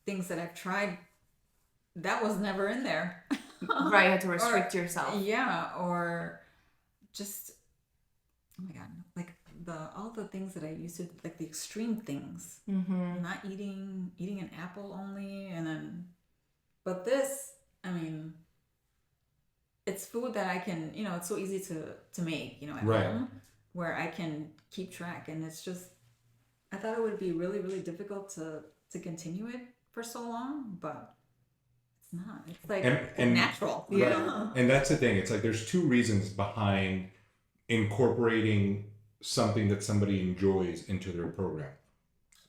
things that I've tried, that was never in there. Right, you had to restrict yourself. Yeah, or just, oh my God, like all the things that I used to, like the extreme things. Mm-hmm. Not eating an apple only, and then, but this, I mean, it's food that I can, it's so easy to make, at home, where I can keep track, and it's just, I thought it would be really, really difficult to continue it for so long, but it's not. It's like and natural. Yeah. And that's the thing. It's like there's two reasons behind incorporating something that somebody enjoys into their program.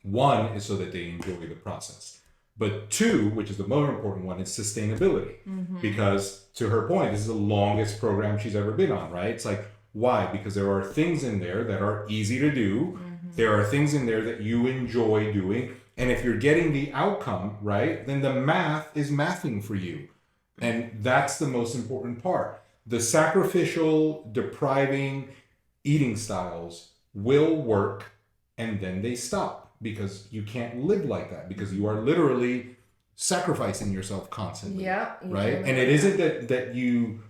One is so that they enjoy the process. But two, which is the more important one, is sustainability. Mm-hmm. Because to her point, this is the longest program she's ever been on, right? It's like, why? Because there are things in there that are easy to do. Mm-hmm. There are things in there that you enjoy doing. And if you're getting the outcome, right, then the math is mathing for you. And that's the most important part. The sacrificial, depriving eating styles will work, and then they stop because you can't live like that, because you are literally sacrificing yourself constantly. Yeah. Right? And it isn't that you,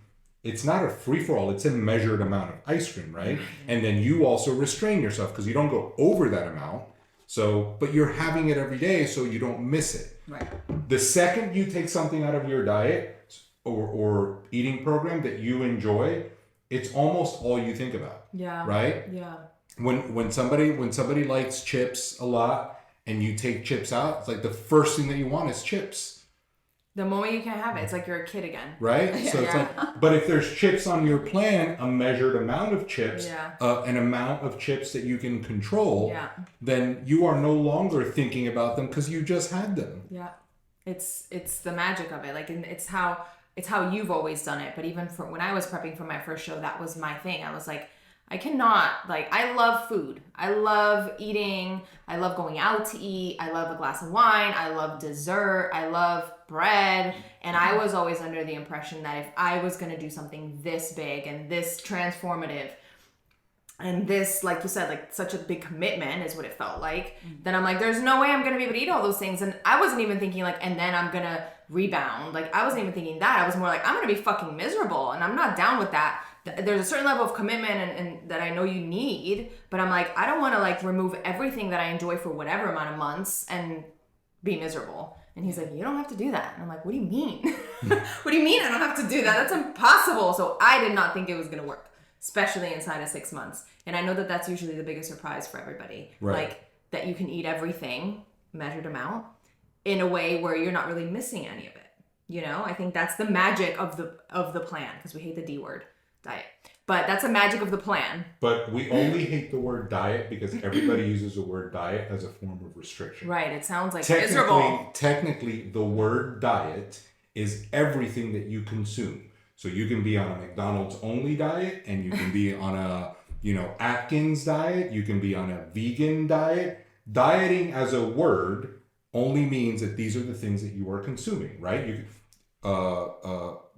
it's not a free-for-all, it's a measured amount of ice cream, right? And then you also restrain yourself because you don't go over that amount. So, but you're having it every day so you don't miss it. Right. The second you take something out of your diet or eating program that you enjoy, it's almost all you think about. Yeah. Right? Yeah. When somebody likes chips a lot and you take chips out, it's like the first thing that you want is chips. The moment you can have it, it's like you're a kid again. Right? So it's like, but if there's chips on your plan, a measured amount of chips, an amount of chips that you can control, then you are no longer thinking about them because you just had them. Yeah. It's the magic of it. Like, and it's how you've always done it. But even for when I was prepping for my first show, that was my thing. I was like, I cannot, I love food. I love eating. I love going out to eat. I love a glass of wine. I love dessert. I love bread. And I was always under the impression that if I was going to do something this big and this transformative and this, like you said, like such a big commitment is what it felt like, then I'm like, there's no way I'm going to be able to eat all those things. And I wasn't even thinking like, and then I'm going to rebound. Like, I wasn't even thinking that. I was more like, I'm going to be fucking miserable. And I'm not down with that. There's a certain level of commitment and that I know you need, but I'm like, I don't want to like remove everything that I enjoy for whatever amount of months and be miserable. And he's like, you don't have to do that. And I'm like, what do you mean? What do you mean I don't have to do that? That's impossible. So I did not think it was going to work, especially inside of 6 months. And I know that that's usually the biggest surprise for everybody. Right. Like that you can eat everything, measured amount, in a way where you're not really missing any of it. You know, I think that's the magic of the plan, because we hate the D word, diet. But that's the magic of the plan. But we only hate the word diet because everybody uses the word diet as a form of restriction. Right. It sounds like miserable. Technically, the word diet is everything that you consume. So you can be on a McDonald's only diet, and you can be on a, Atkins diet. You can be on a vegan diet. Dieting as a word only means that these are the things that you are consuming, right? You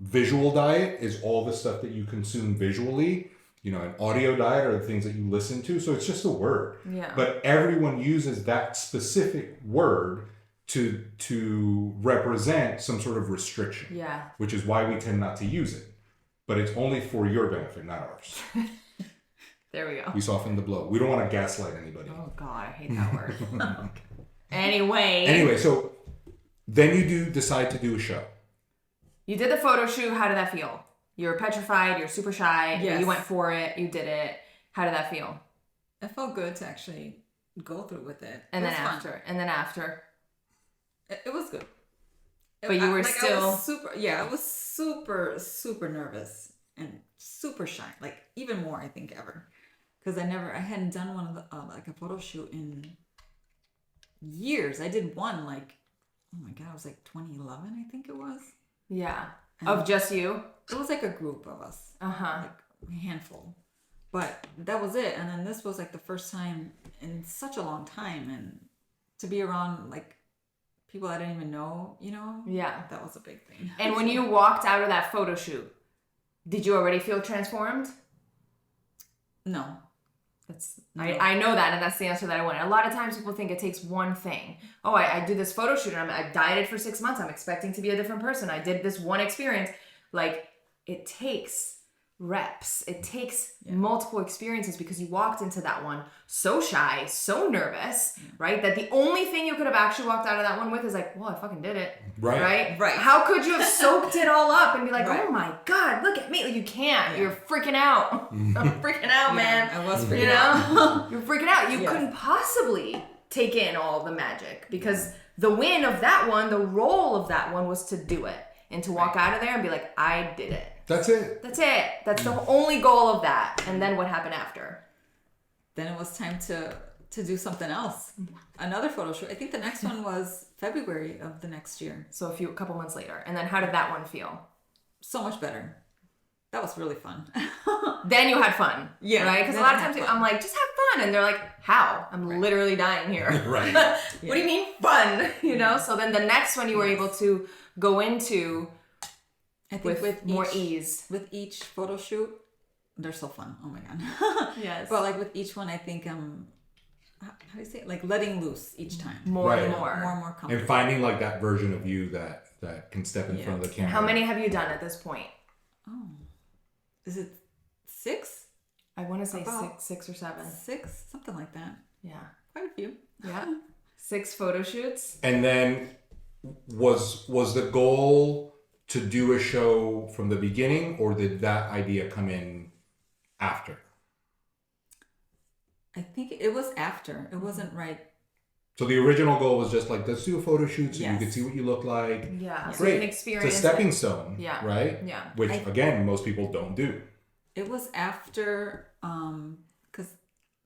visual diet is all the stuff that you consume visually. An audio diet are the things that you listen to. So it's just a word. Yeah. But everyone uses that specific word to represent some sort of restriction. Yeah. Which is why we tend not to use it. But it's only for your benefit, not ours. There we go. We soften the blow. We don't want to gaslight anybody. Oh God, I hate that word. Anyway, so then you decide to do a show. You did the photo shoot. How did that feel? You were petrified. You're super shy. Yes. You went for it. You did it. How did that feel? It felt good to actually go through with it. And it then was after. fun. And then after. It was good. But you were still... I was super nervous and super shy. Like even more, I think, ever. Because I hadn't done one of the, like a photo shoot in years. I did one like, oh my God, it was like 2011, I think it was. Yeah. And of just you? It was like a group of us. Uh-huh. Like a handful. But that was it. And then this was like the first time in such a long time. And to be around like people I didn't even know, Yeah. That was a big thing. And when you walked out of that photo shoot, did you already feel transformed? No. I know that, and that's the answer that I wanted. A lot of times people think it takes one thing. Oh, I do this photo shoot, and I dieted for 6 months. I'm expecting to be a different person. I did this one experience. Like, it takes reps. It takes multiple experiences, because you walked into that one so shy, so nervous, right? That the only thing you could have actually walked out of that one with is like, well, I fucking did it. Right. How could you have soaked it all up and be like, Right. oh my God, look at me. Like, you can't. You're freaking out. I'm freaking out, man. I was freaking out. You're freaking out. You couldn't possibly take in all the magic, because the win of that one, the role of that one was to do it and to walk out of there and be like, I did it. That's it. That's it. That's the only goal of that. And then what happened after? Then it was time to do something else. Another photo shoot. I think the next one was February of the next year. So a couple months later. And then how did that one feel? So much better. That was really fun. Then you had fun. Yeah. Right? Because a lot of times I'm like, just have fun. And they're like, how? I'm literally dying here. Right. What do you mean fun? So then the next one you were able to go into I think with more each, ease. With each photo shoot, they're so fun. Oh my God. Yes. But like with each one, I think how do you say it? Like letting loose each time. More and More more. and more comfortable. And finding like that version of you that can step in front of the camera. How many have you done at this point? Oh. Is it 6? I want to say About 6 or 7. 6? Something like that. Yeah. Quite a few. Yeah. 6 photo shoots. And then was the goal to do a show from the beginning, or did that idea come in after? I think it was after. It wasn't right. So the original goal was just like, let's do a photo shoot so you Yes. can see what you look like. Yeah. So Great. you can experience It's a stepping it. stone. Yeah. Right? Yeah. Which again, most people don't do. It was after, because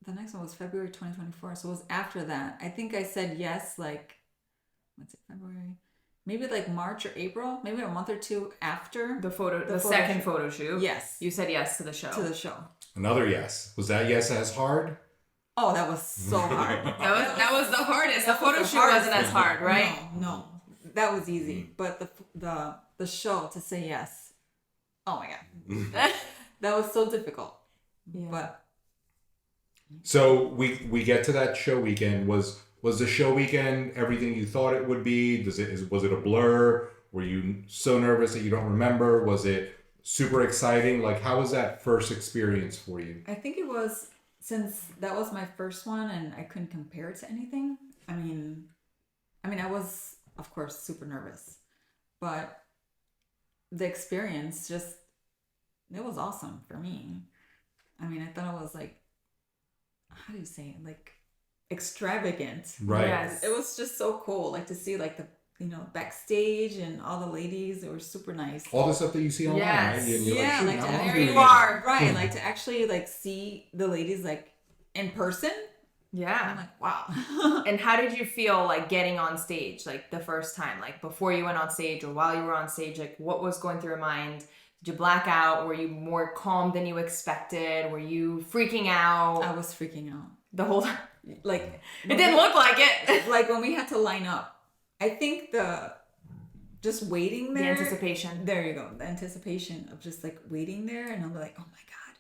the next one was February 2024. So it was after that. I think I said yes, like, what's it, February? Maybe like March or April, maybe a month or two after the second photo shoot. Yes. You said yes to the show. Another yes. Was that yes as hard? Oh, that was so hard. that was the hardest. The That photo was the shoot wasn't hardest as hard, right? No, that was easy. But the show to say yes, oh my God, that was so difficult. Yeah. But So we get to that show weekend. Was the show weekend everything you thought it would be? Was it a blur? Were you so nervous that you don't remember? Was it super exciting? Like, how was that first experience for you? I think it was, since that was my first one and I couldn't compare it to anything. I mean, I was, of course, super nervous, but the experience it was awesome for me. I mean, I thought it was like, how do you say it? Like, extravagant. Right. Yes. It was just so cool, like to see like the backstage and all the ladies. They were super nice. All the stuff that you see online, Yes. right? And you're Yeah, shoot, like how to long there do you need? are. Right, like to actually like see the ladies like in person. I'm Yeah. like, wow. And how did you feel like getting on stage, like the first time, like before you went on stage or while you were on stage? Like what was going through your mind? Did you black out? Were you more calm than you expected? Were you freaking out I was freaking out. the whole time? Like It didn't look like it. like when we had to line up. I think just waiting there. The anticipation. There you go. The anticipation of just like waiting there, and I'll be like, oh my god,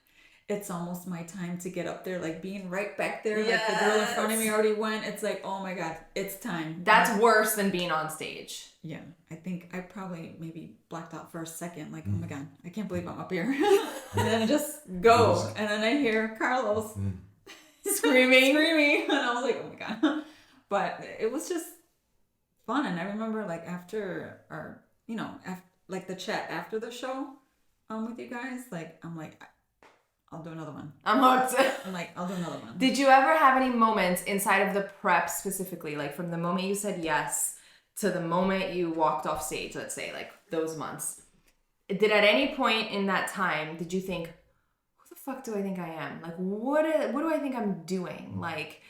it's almost my time to get up there. Like being right back there, like the girl in front of me already went. It's like, oh my god, it's time. That's worse than being on stage. Yeah, I think I probably maybe blacked out for a second. Like, oh my god, I can't believe I'm up here. And then just go, and then I hear Carlos Screaming. and I was like, oh my god. But it was just fun, and I remember like after our, like the chat after the show, with you guys, like I'm like, I'll do another one. I'm hooked. I'm like, I'll do another one. Did you ever have any moments inside of the prep specifically, like from the moment you said yes to the moment you walked off stage, let's say, like those months? Did at any point in that time, did you think, who the fuck do I think I am? Like, what do I think I'm doing? Like,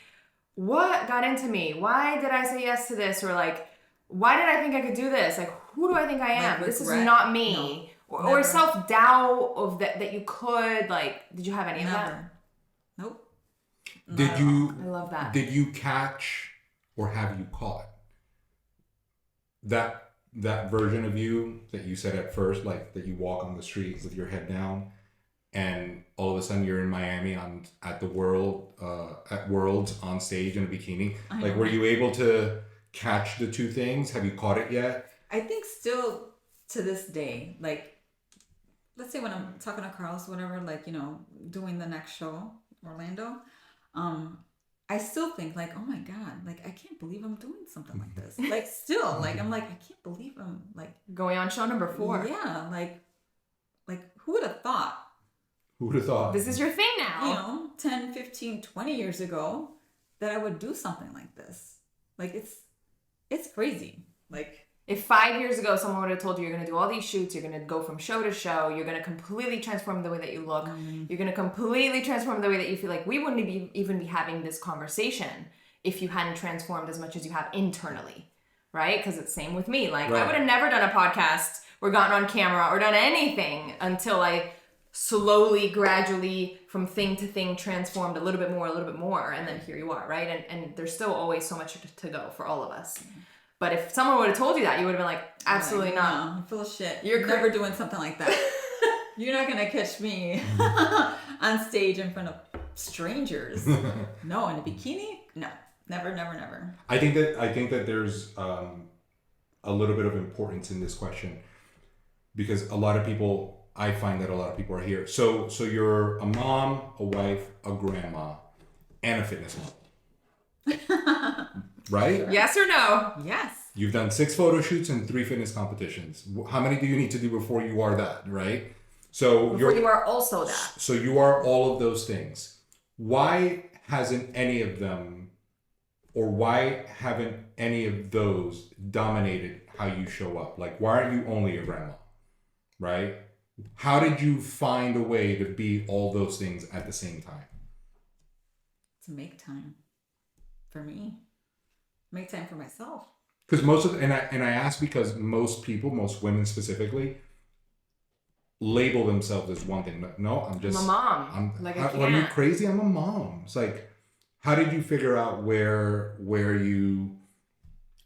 what got into me? Why did I say yes to this? Or like, why did I think I could do this? Like, who do I think I am? Like This is regret? not me. No, or never. self-doubt of that you could, like, did you have any of that? Never. Nope. Did you? I love that. Did you catch or have you caught that version of you that you said at first, like that you walk on the street with your head down, and all of a sudden you're in Miami at Worlds on stage in a bikini? Like, were you able to catch the two things? Have you caught it yet? I think still to this day, like, let's say when I'm talking to Carlos, whatever, like, doing the next show, Orlando, I still think like, oh my god, like I can't believe I'm doing something like this. Like still, like I'm like, I can't believe I'm like Going on show number 4. Yeah, like who would have thought? Who would have thought? This is your thing now. 10, 15, 20 years ago that I would do something like this. Like it's crazy. Like If 5 years ago someone would have told you you're going to do all these shoots, you're going to go from show to show, you're going to completely transform the way that you look, you're going to completely transform the way that you feel, like we wouldn't even be having this conversation if you hadn't transformed as much as you have internally, right? Because it's the same with me. Like I would have never done a podcast or gotten on camera or done anything until I slowly, gradually, from thing to thing, transformed a little bit more, and then here you are, right? And there's still always so much to go for all of us. But if someone would have told you that, you would have been like, absolutely not. No, I'm full of shit. You're never doing something like that. You're not going to catch me on stage in front of strangers. No, in a bikini? No, never. I think that there's a little bit of importance in this question, because I find that a lot of people are here. So you're a mom, a wife, a grandma, and a fitness mom. Right? Yes or no? Yes. You've done 6 photo shoots and 3 fitness competitions. How many do you need to do before you are that, right? So Before you are also that. So you are all of those things. Why hasn't any of them, or why haven't any of those dominated how you show up? Like, why aren't you only a grandma, right? How did you find a way to be all those things at the same time? To make time for me. Make time for myself. Because and I ask because most people, most women specifically, label themselves as one thing. No, I'm a mom. Are you crazy? I'm a mom. It's like, how did you figure out where you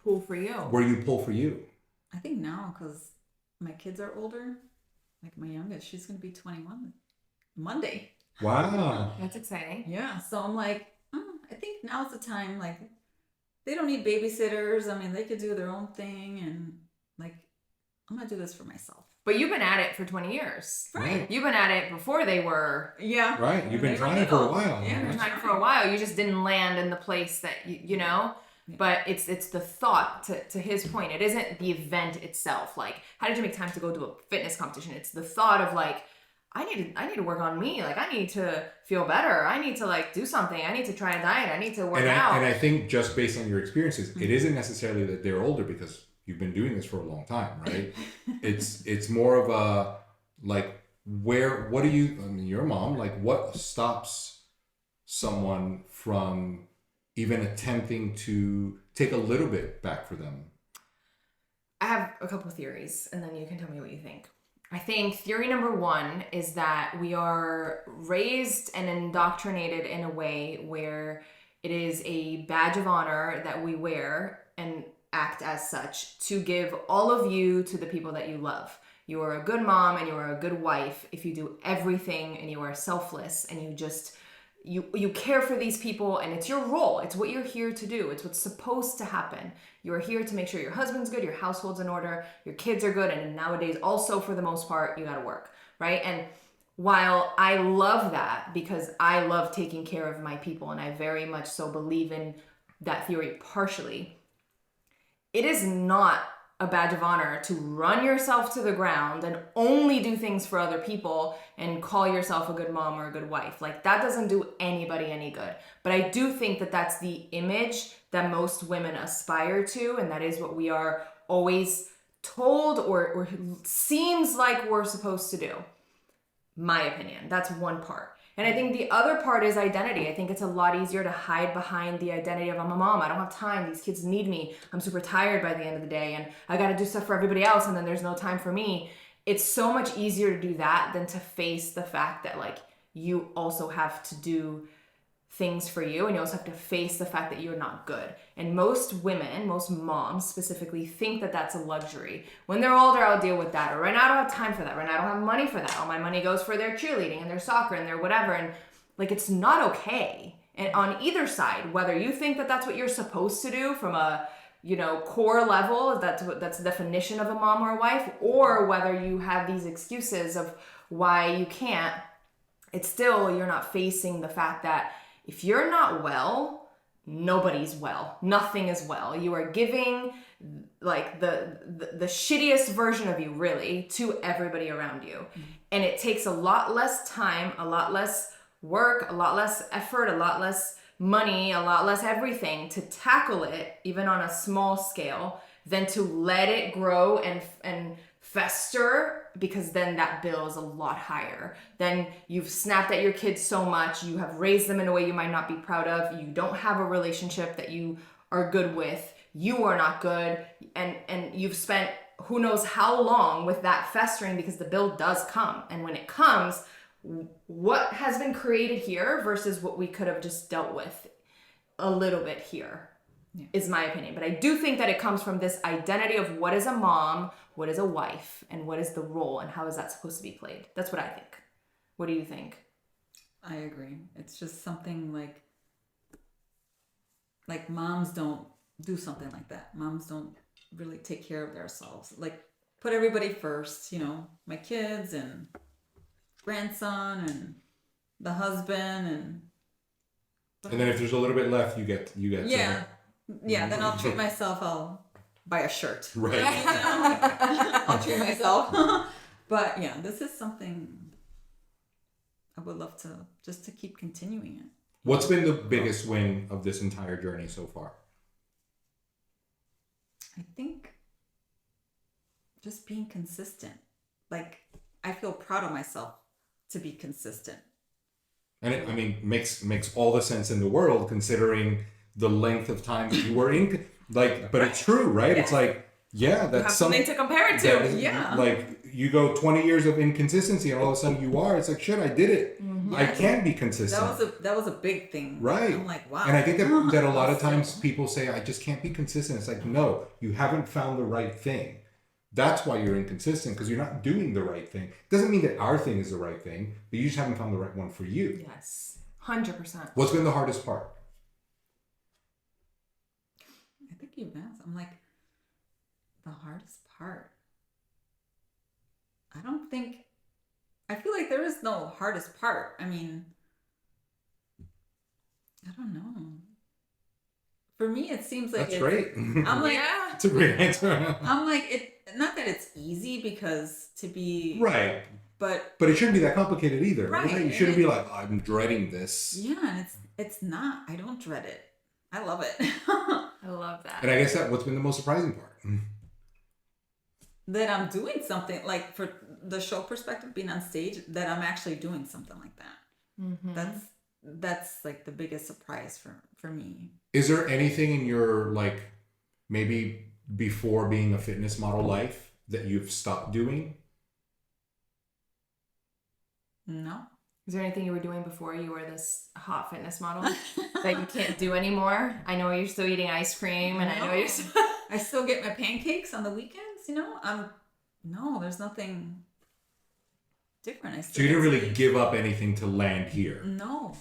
pull for you? Where you pull for you? I think now, because my kids are older. Like my youngest, she's gonna be 21 Monday. Wow, that's exciting. Yeah, so I'm like, I think now's the time. Like, they don't need babysitters. I mean, they could do their own thing, and like, I'm gonna do this for myself. But you've been at it for 20 years. Right. You've been at it before they were. Yeah. Right. You've been trying for a while. Yeah, you've been trying for a while. You just didn't land in the place that you know. Yeah. But it's the thought, to his point. It isn't the event itself. Like, how did you make time to go to a fitness competition? It's the thought of like, I need to work on me. Like, I need to feel better. I need to like do something. I need to try a diet. I need to work out. And I think just based on your experiences, it isn't necessarily that they're older because you've been doing this for a long time, right? It's more of a like, what do you, I mean, you're a mom, like what stops someone from even attempting to take a little bit back for them? I have a couple of theories, and then you can tell me what you think. I think theory number one is that we are raised and indoctrinated in a way where it is a badge of honor that we wear and act as such to give all of you to the people that you love. You are a good mom and you are a good wife if you do everything and you are selfless and you just you care for these people, and it's your role. It's what you're here to do. It's what's supposed to happen. You're here to make sure your husband's good, your household's in order, your kids are good, and nowadays also for the most part, you gotta work, right? And while I love that because I love taking care of my people and I very much so believe in that theory partially, it is not a badge of honor to run yourself to the ground and only do things for other people and call yourself a good mom or a good wife. Like, that doesn't do anybody any good. But I do think that that's the image that most women aspire to, and that is what we are always told or seems like we're supposed to do. My opinion. That's one part. And I think the other part is identity. I think it's a lot easier to hide behind the identity of I'm a mom. I don't have time. These kids need me. I'm super tired by the end of the day and I got to do stuff for everybody else and then there's no time for me. It's so much easier to do that than to face the fact that like you also have to do things for you and you also have to face the fact that you're not good. And most women, most moms specifically, think that that's a luxury. When they're older, I'll deal with that. Or right now I don't have time for that. Right now I don't have money for that. All my money goes for their cheerleading and their soccer and their whatever. And like, it's not okay. And on either side, whether you think that that's what you're supposed to do from a, you know, core level, that's the definition of a mom or a wife, or whether you have these excuses of why you can't, it's still, you're not facing the fact that if you're not well, nobody's well. Nothing is well. You are giving like the shittiest version of you really to everybody around you. And it takes a lot less time, a lot less work, a lot less effort, a lot less money, a lot less everything to tackle it, even on a small scale, than to let it grow and fester, because then that bill is a lot higher. Then you've snapped at your kids so much, you have raised them in a way you might not be proud of, you don't have a relationship that you are good with, you are not good, and you've spent who knows how long with that festering because the bill does come. And when it comes, what has been created here versus what we could have just dealt with a little bit here is my opinion. But I do think that it comes from this identity of what is a mom, what is a wife, and what is the role, and how is that supposed to be played. That's what I think. What do you think? I agree. It's just something like moms don't do something like that. Moms don't really take care of themselves. Like, put everybody first, you know, my kids and grandson and the husband and then if there's a little bit left, you get yeah, then I'll treat myself. I'll buy a shirt. Right. I'll treat myself. But yeah, this is something I would love to keep continuing it. What's been the biggest win of this entire journey so far? I think just being consistent. Like, I feel proud of myself to be consistent. And it, I mean, makes all the sense in the world considering the length of time that you were in. Like, but it's true, right? It's like, yeah, that's you have something to compare it to. Yeah. Like, you go 20 years of inconsistency and all of a sudden you are. It's like, shit, I did it. Mm-hmm. I can be consistent. That was a big thing. Right. I'm like, wow. And I think that a lot of times people say, I just can't be consistent. It's like, no, you haven't found the right thing. That's why you're inconsistent, because you're not doing the right thing. Doesn't mean that our thing is the right thing, but you just haven't found the right one for you. Yes, 100%. What's been the hardest part? I think you've asked. I'm like, the hardest part. I feel like there is no hardest part. I mean, I don't know. For me, it seems like that's great. I'm like, yeah. It's a great answer. I'm like, not that it's easy because to be right, But it shouldn't be that complicated either, right? Right. You shouldn't be like, I'm dreading this. yeah, and it's not. I don't dread it. I love it. I love that. And I guess what's been the most surprising part? That I'm doing something, like, for the show perspective, being on stage, that I'm actually doing something like that. That's like the biggest surprise for me. Is there anything in your, like, maybe before being a fitness model life that you've stopped doing? No. Is there anything you were doing before you were this hot fitness model that you can't do anymore? I know you're still eating ice cream, and I know you're still... I still get my pancakes on the weekends, you know? No, there's nothing different. So you didn't really give up anything to land here? No.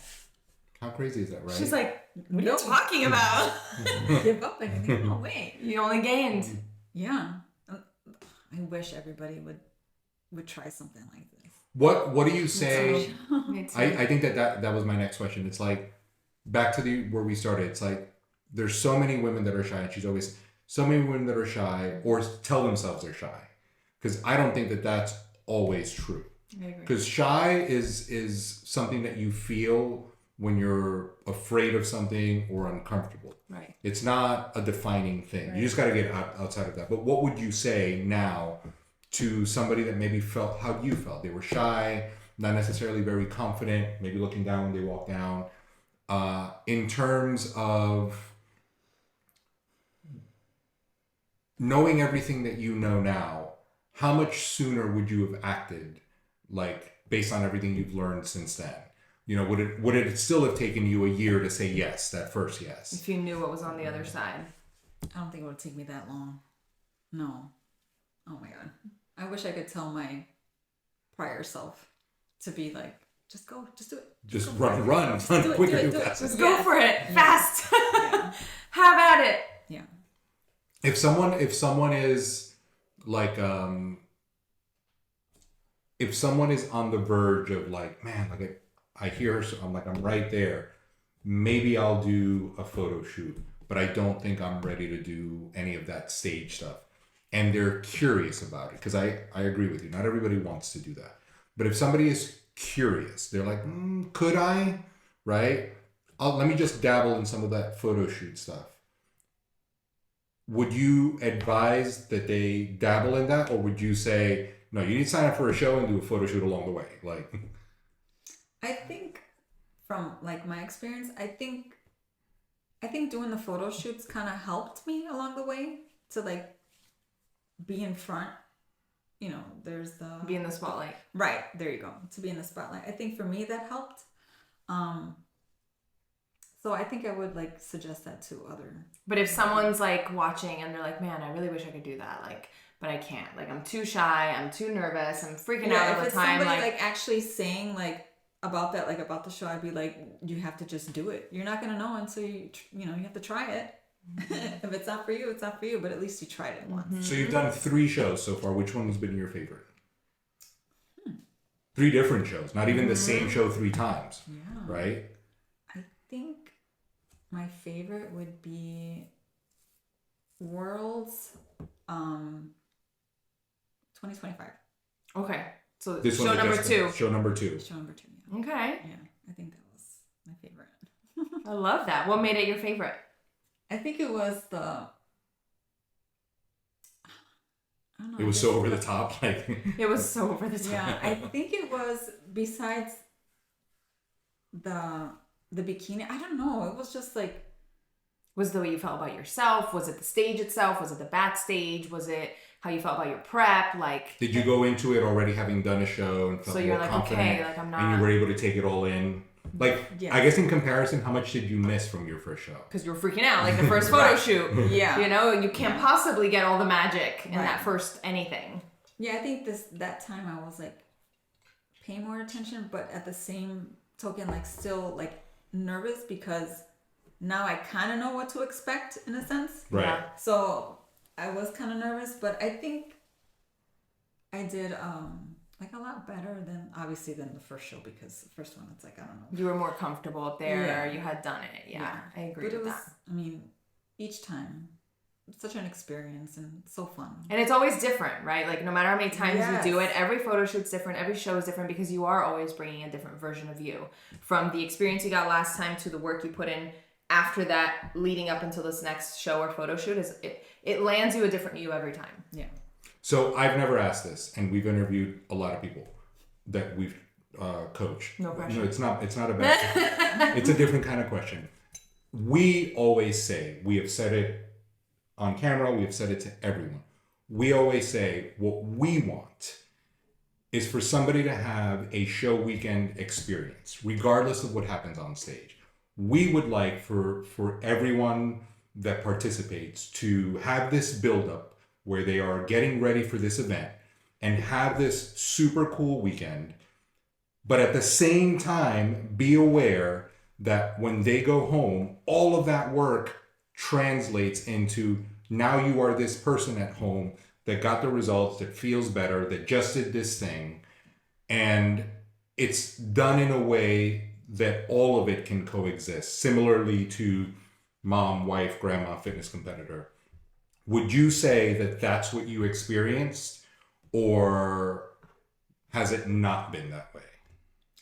How crazy is that, right? She's like, what are you talking about? Give up anything? No way. You only gained. Yeah. I wish everybody would try something like this. What do you say? Me too. I think that was my next question. It's like, back to where we started. It's like, there's so many women that are shy, and she's always, so many women that are shy or tell themselves they're shy. Because I don't think that that's always true. I agree. Because shy is something that you feel when you're afraid of something or uncomfortable. Right. It's not a defining thing. Right. You just got to get outside of that. But what would you say now to somebody that maybe felt how you felt? They were shy, not necessarily very confident, maybe looking down when they walk down. In terms of knowing everything that you know now, how much sooner would you have acted, like, based on everything you've learned since then? You know, would it still have taken you a year to say yes, that first yes? If you knew what was on the other side. I don't think it would take me that long. No. Oh my God. I wish I could tell my prior self to be like, just go, just do it. Just go run do it, quicker, do it. faster. Just go for it. Yeah. Fast. Yeah. Have at it. Yeah. If someone is like, if someone is on the verge of like, man, like I hear her, so I'm like, I'm right there. Maybe I'll do a photo shoot, but I don't think I'm ready to do any of that stage stuff. And they're curious about it, because I agree with you. Not everybody wants to do that. But if somebody is curious, they're like, could I? Right? Let me just dabble in some of that photo shoot stuff. Would you advise that they dabble in that, or would you say, no, you need to sign up for a show and do a photo shoot along the way? Like, I think from like my experience, I think doing the photo shoots kind of helped me along the way to like be in front. You know, there's the Be in the spotlight. Right, there you go. To be in the spotlight. I think for me that helped. So I think I would like suggest that to other. But if someone's like watching and they're like, man, I really wish I could do that, like, but I can't. Like, I'm too shy. I'm too nervous. I'm freaking out all the if it's time. somebody like actually saying like about that, like about the show, I'd be like, you have to just do it. You're not gonna know until you have to try it. If it's not for you, it's not for you. But at least you tried it once. so you've done 3 shows so far. Which one has been your favorite? 3 different shows, not even the same show 3 times. Yeah. Right? I think my favorite would be Worlds 2025. Okay. So This show one number 2. Show number 2. Show number 2, yeah. Okay. Yeah, I think that was my favorite. I love that. What made it your favorite? I think it was the... I don't know. It was so over the top. Like, It was so over the top. Yeah, I think it was, besides the bikini, I don't know. It was just like... Was it the way you felt about yourself? Was it the stage itself? Was it the backstage? Was it how you felt about your prep? Like, did you go into it already having done a show and felt so you're more like, confident, okay, like I'm not, and you were able to take it all in? Like, Yeah. I guess in comparison, how much did you miss from your first show? because you were freaking out, like the first photo shoot. Yeah. You know, you can't possibly get all the magic in Right. that first anything. Yeah, I think that time I was like paying more attention, but at the same token, like still like nervous because now I kind of know what to expect in a sense. Right. Yeah. So I was kind of nervous, but I think I did like a lot better than the first show, because the first one it's like, I don't know. You were more comfortable up there. Yeah. You had done it. Yeah, I agree But it with was, that. I mean, each time such an experience and so fun. And it's always different, right? Like, no matter how many times Yes. you do it, every photo shoot's different, every show is different, because you are always bringing a different version of you. From the experience you got last time to the work you put in after that, leading up until this next show or photo shoot, it lands you a different you every time. Yeah. So I've never asked this, and we've interviewed a lot of people that we've coached. No pressure. No, it's not a bad it's a different kind of question. We always say, we have said it on camera, we have said it to everyone. We always say what we want is for somebody to have a show weekend experience, regardless of what happens on stage. We would like for everyone that participates to have this buildup where they are getting ready for this event and have this super cool weekend, but at the same time be aware that when they go home, all of that work translates into now you are this person at home that got the results, that feels better, that just did this thing. And it's done in a way that all of it can coexist, similarly to mom, wife, grandma, fitness competitor. Would you say that that's what you experienced, or has it not been that way?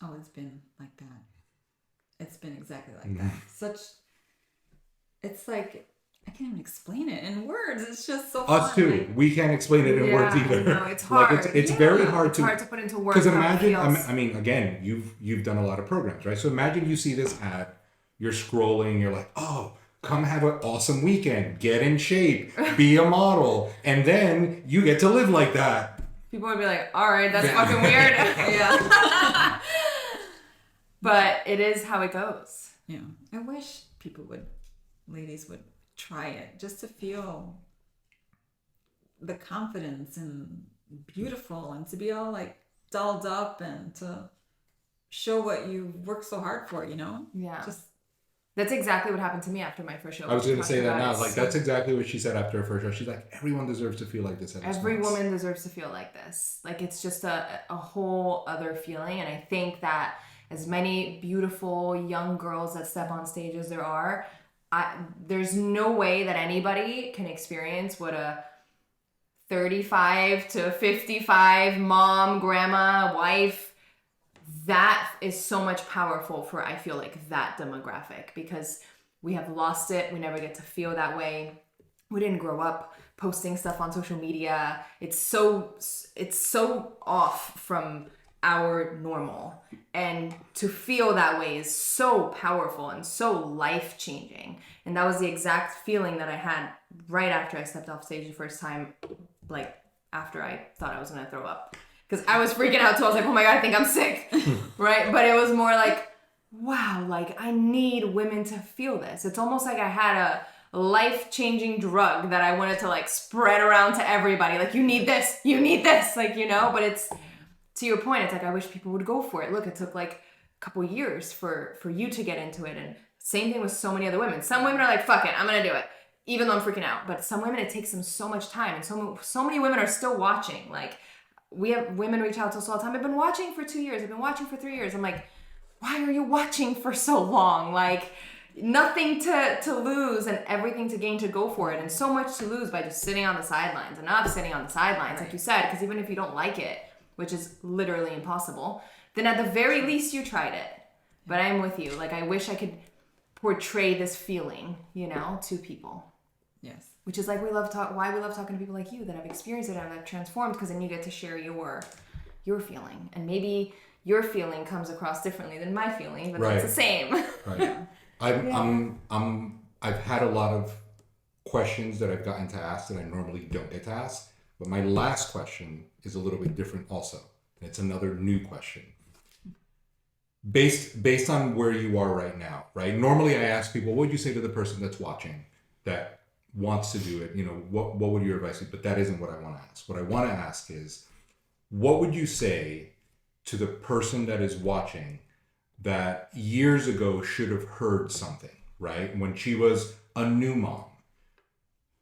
Oh, it's been like that. It's been exactly like that. It's like, I can't even explain it in words. It's just so fun. Us too. Like, we can't explain it in words either. No, it's hard. Like it's very hard to. It's hard to put into words. Because imagine, how it feels. I mean, again, you've done a lot of programs, right? So imagine you see this ad, you're scrolling, you're like, oh, come have an awesome weekend, get in shape, be a model, and then you get to live like that. People would be like, all right, that's fucking weird. Yeah. But it is how it goes. yeah. I wish ladies would try it just to feel the confidence and beautiful, and to be all like dolled up and to show what you worked so hard for, you know? Yeah. Just That's exactly what happened to me after my first show. I was going to say that now. Like, So that's exactly what she said after her first show. She's like, everyone deserves to feel like this at every once. woman deserves to feel like this. Like, it's just a whole other feeling. And I think that as many beautiful young girls that step on stage as there are, there's no way that anybody can experience what a 35 to 55 mom, grandma, wife, that is so much powerful for, I feel like, that demographic, because we have lost it. We never get to feel that way. We didn't grow up posting stuff on social media. It's so off from our normal, and to feel that way is so powerful and so life-changing. And that was the exact feeling that I had right after I stepped off stage the first time, like after I thought I was gonna throw up, because I was freaking out too. I was like, oh my god, I think I'm sick. Right? But it was more like, wow, like I need women to feel this. It's almost like I had a life-changing drug that I wanted to like spread around to everybody. Like, you need this, like, you know. But it's, to your point, it's like, I wish people would go for it. Look, it took like a couple years for you to get into it. And same thing with so many other women. Some women are like, fuck it, I'm gonna do it, even though I'm freaking out. But some women, it takes them so much time. And so many women are still watching. Like, we have women reach out to us all the time. I've been watching for 2 years. I've been watching for 3 years. I'm like, why are you watching for so long? Like, nothing to lose and everything to gain to go for it. And so much to lose by just sitting on the sidelines. Enough sitting on the sidelines, like you said, because even if you don't like it, which is literally impossible, then at the very least you tried it. But I'm with you. Like, I wish I could portray this feeling, you know, to people. yes. Which is like, why we love talking to people like you that have experienced it and have transformed, because then you get to share your feeling. And maybe your feeling comes across differently than my feeling, but it's the same. Right. I've had a lot of questions that I've gotten to ask that I normally don't get to ask. But my last question is a little bit different also. And it's another new question. Based on where you are right now, right? Normally I ask people, what would you say to the person that's watching that wants to do it? You know, what would your advice be? But that isn't what I want to ask. What I want to ask is, what would you say to the person that is watching that years ago should have heard something, right? When she was a new mom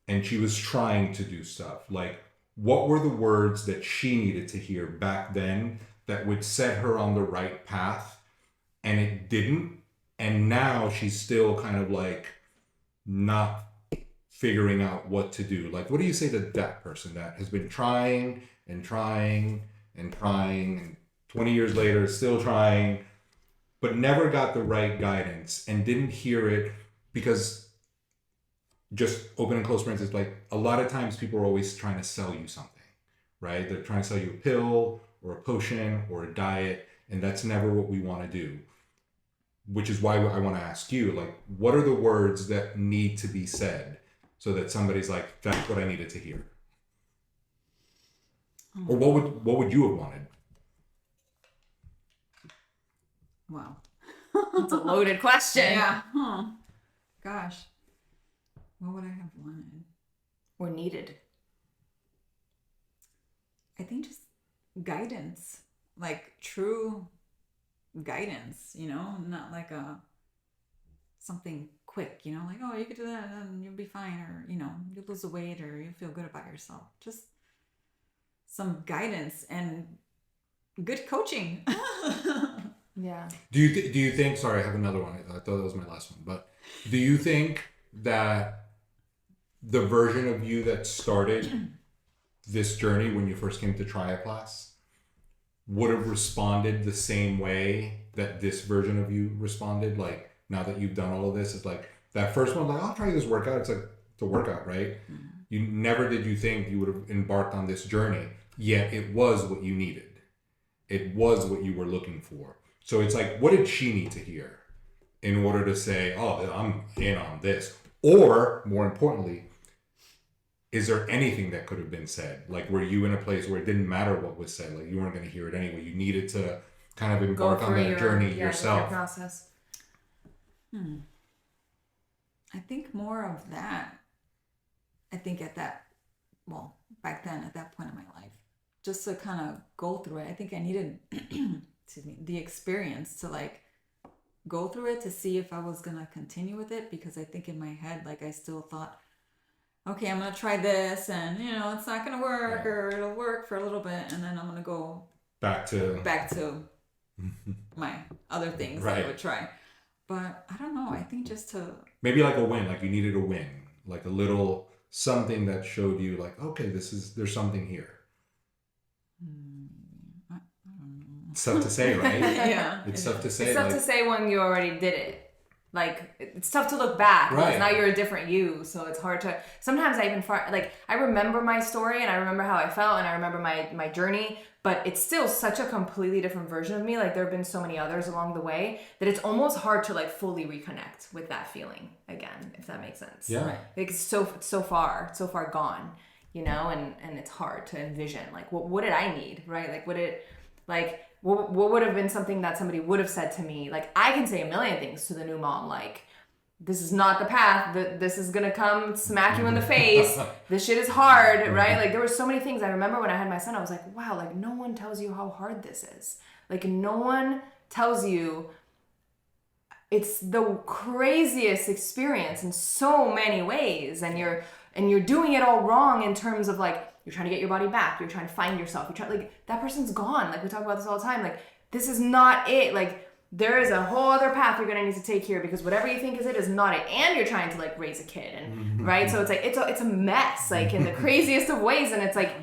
and she was trying to do stuff, like, what were the words that she needed to hear back then that would set her on the right path, and it didn't? And now she's still kind of like not figuring out what to do? Like, what do you say to that person that has been trying and trying and trying, and 20 years later is still trying, but never got the right guidance and didn't hear it? Because, just open and close parentheses, like, a lot of times people are always trying to sell you something, right? They're trying to sell you a pill or a potion or a diet, and that's never what we want to do. Which is why I want to ask you, like, what are the words that need to be said so that somebody's like, that's what I needed to hear? Or what would you have wanted? Wow. It's a loaded question. Yeah. Huh. Gosh. What would I have wanted? Or needed? I think just guidance. Like true guidance, not like something quick, like, oh, you could do that and you'll be fine, or, you lose the weight or you feel good about yourself. Just some guidance and good coaching. Yeah. Do you think, sorry, I have another one. I thought that was my last one, but do you think that the version of you that started this journey when you first came to try a class would have responded the same way that this version of you responded? Like, now that you've done all of this, it's like that first one, like, I'll try this workout. It's like, it's a workout, right? Mm-hmm. You never did you think you would have embarked on this journey, yet it was what you needed. It was what you were looking for. So it's like, what did she need to hear in order to say, oh, I'm in on this? Or more importantly, is there anything that could have been said? Like, were you in a place where it didn't matter what was said? Like, you weren't going to hear it anyway. You needed to kind of embark on that journey yourself. Your process. I think more of that. I think back then, at that point in my life, just to kind of go through it. I think I needed, the experience to like go through it to see if I was going to continue with it. Because I think in my head, like, I still thought, okay, I'm going to try this and, it's not going to work, or it'll work for a little bit. And then I'm going to go back to my other things that I would try. But I don't know. I think just to... Maybe like a win, like you needed a win, like a little something that showed you like, okay, there's something here. I don't know. It's tough to say, right? Yeah. It's tough to say. It's tough to say when you already did it. Like, it's tough to look back because now you're a different you. So it's hard to, sometimes I remember my story and I remember how I felt and I remember my journey, but it's still such a completely different version of me. Like, there have been so many others along the way that it's almost hard to like fully reconnect with that feeling again, if that makes sense. Yeah. Like, it's so far gone, and it's hard to envision like, what did I need? Right. Like, what would have been something that somebody would have said to me? Like, I can say a million things to the new mom, like, this is not the path, this is gonna come smack you in the face, this shit is hard, right? Like, there were so many things. I remember when I had my son, I was like, wow, like, no one tells you how hard this is. Like, no one tells you it's the craziest experience in so many ways, and you're doing it all wrong in terms of like, you're trying to get your body back. You're trying to find yourself. Like, that person's gone. Like, we talk about this all the time. Like, this is not it. Like, there is a whole other path you're going to need to take here, because whatever you think is not it. And you're trying to like raise a kid, and right? So it's like, it's a mess, like, in the craziest of ways. And it's like,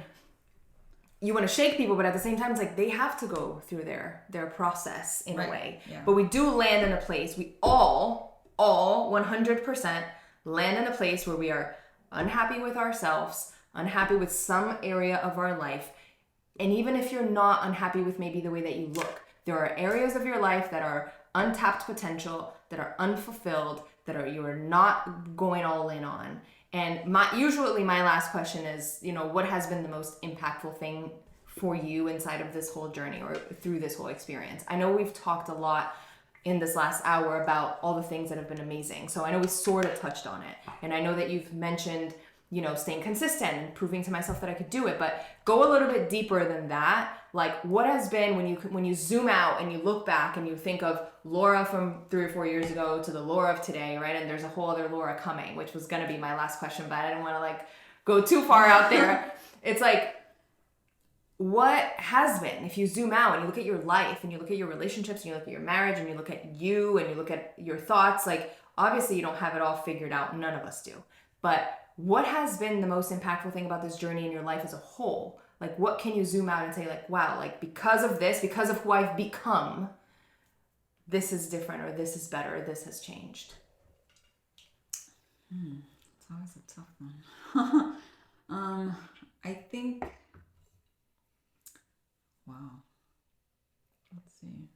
you want to shake people, but at the same time, it's like, they have to go through their process in a way. Yeah. But we do land in a place, we all 100% land in a place where we are unhappy with ourselves, unhappy with some area of our life. And even if you're not unhappy with maybe the way that you look, there are areas of your life that are untapped potential, that are unfulfilled, that you are not going all in on. And usually my last question is, what has been the most impactful thing for you inside of this whole journey or through this whole experience? I know we've talked a lot in this last hour about all the things that have been amazing. So I know we sort of touched on it. And I know that you've mentioned, staying consistent and proving to myself that I could do it, but go a little bit deeper than that. Like, what has been, when you zoom out and you look back and you think of Laura from 3 or 4 years ago to the Laura of today, right? And there's a whole other Laura coming, which was going to be my last question, but I didn't want to like go too far out there. It's like, what has been, if you zoom out and you look at your life and you look at your relationships and you look at your marriage and you look at you and you look at your thoughts, like, obviously you don't have it all figured out. None of us do. but what has been the most impactful thing about this journey in your life as a whole? Like, what can you zoom out and say, like, wow, like, because of this, because of who I've become, this is different, or this is better, or this has changed? It's always a tough one. I think, wow. Let's see.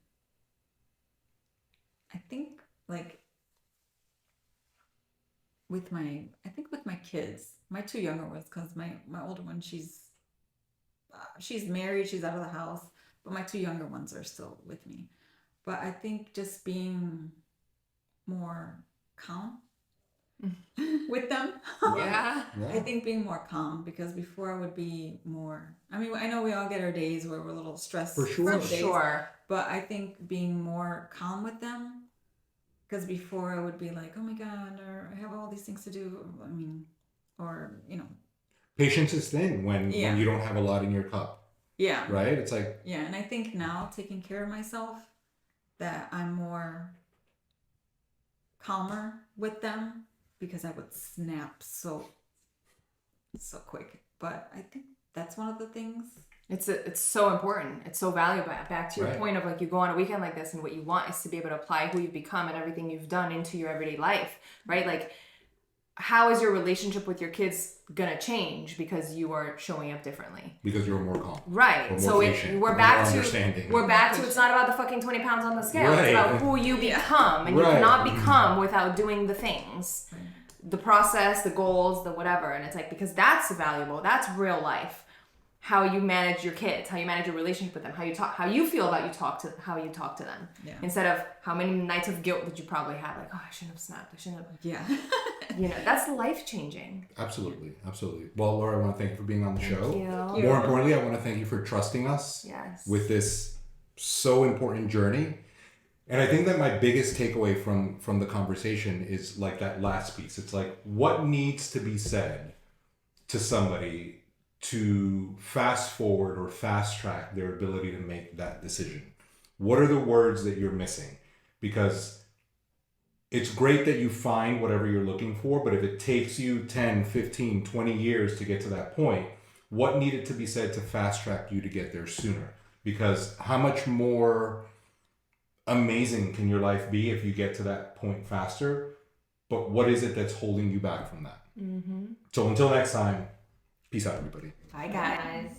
I think with my kids, my two younger ones, because my older one, she's married, she's out of the house, but my two younger ones are still with me. But I think just being more calm with them. Yeah. I think being more calm, because before I would be more, I mean, I know we all get our days where we're a little stressed. For sure. Sure. But I think being more calm with them, because before I would be like, oh my God, or I have all these things to do. I mean, or, Patience is thin when you don't have a lot in your cup. Yeah. Right? It's like... Yeah, and I think now, taking care of myself, that I'm more calmer with them, because I would snap so quick. But I think that's one of the things. It's so important. It's so valuable. Back to your point of, like, you go on a weekend like this, and what you want is to be able to apply who you've become and everything you've done into your everyday life, right? Like, how is your relationship with your kids gonna change because you are showing up differently? Because you're more calm. Right. More So patient, we're back to it's not about the fucking 20 pounds on the scale. Right. It's about who you become, and you cannot become without doing the things, the process, the goals, the whatever. And it's like, because that's valuable. That's real life. How you manage your kids, how you manage your relationship with them, how you feel about how you talk to them. Yeah. Instead of how many nights of guilt did you probably have, like, oh, I shouldn't have snapped, I shouldn't have. Yeah. That's life changing. Absolutely. Well, Laura, I want to thank you for being on the show. Thank you. More importantly, I want to thank you for trusting us with this so important journey. And I think that my biggest takeaway from the conversation is, like, that last piece. It's like, what needs to be said to somebody to fast forward or fast track their ability to make that decision? What are the words that you're missing? Because it's great that you find whatever you're looking for, but if it takes you 10, 15, 20 years to get to that point, what needed to be said to fast track you to get there sooner? Because how much more amazing can your life be if you get to that point faster? But what is it that's holding you back from that? So until next time, peace out, everybody. Bye, guys.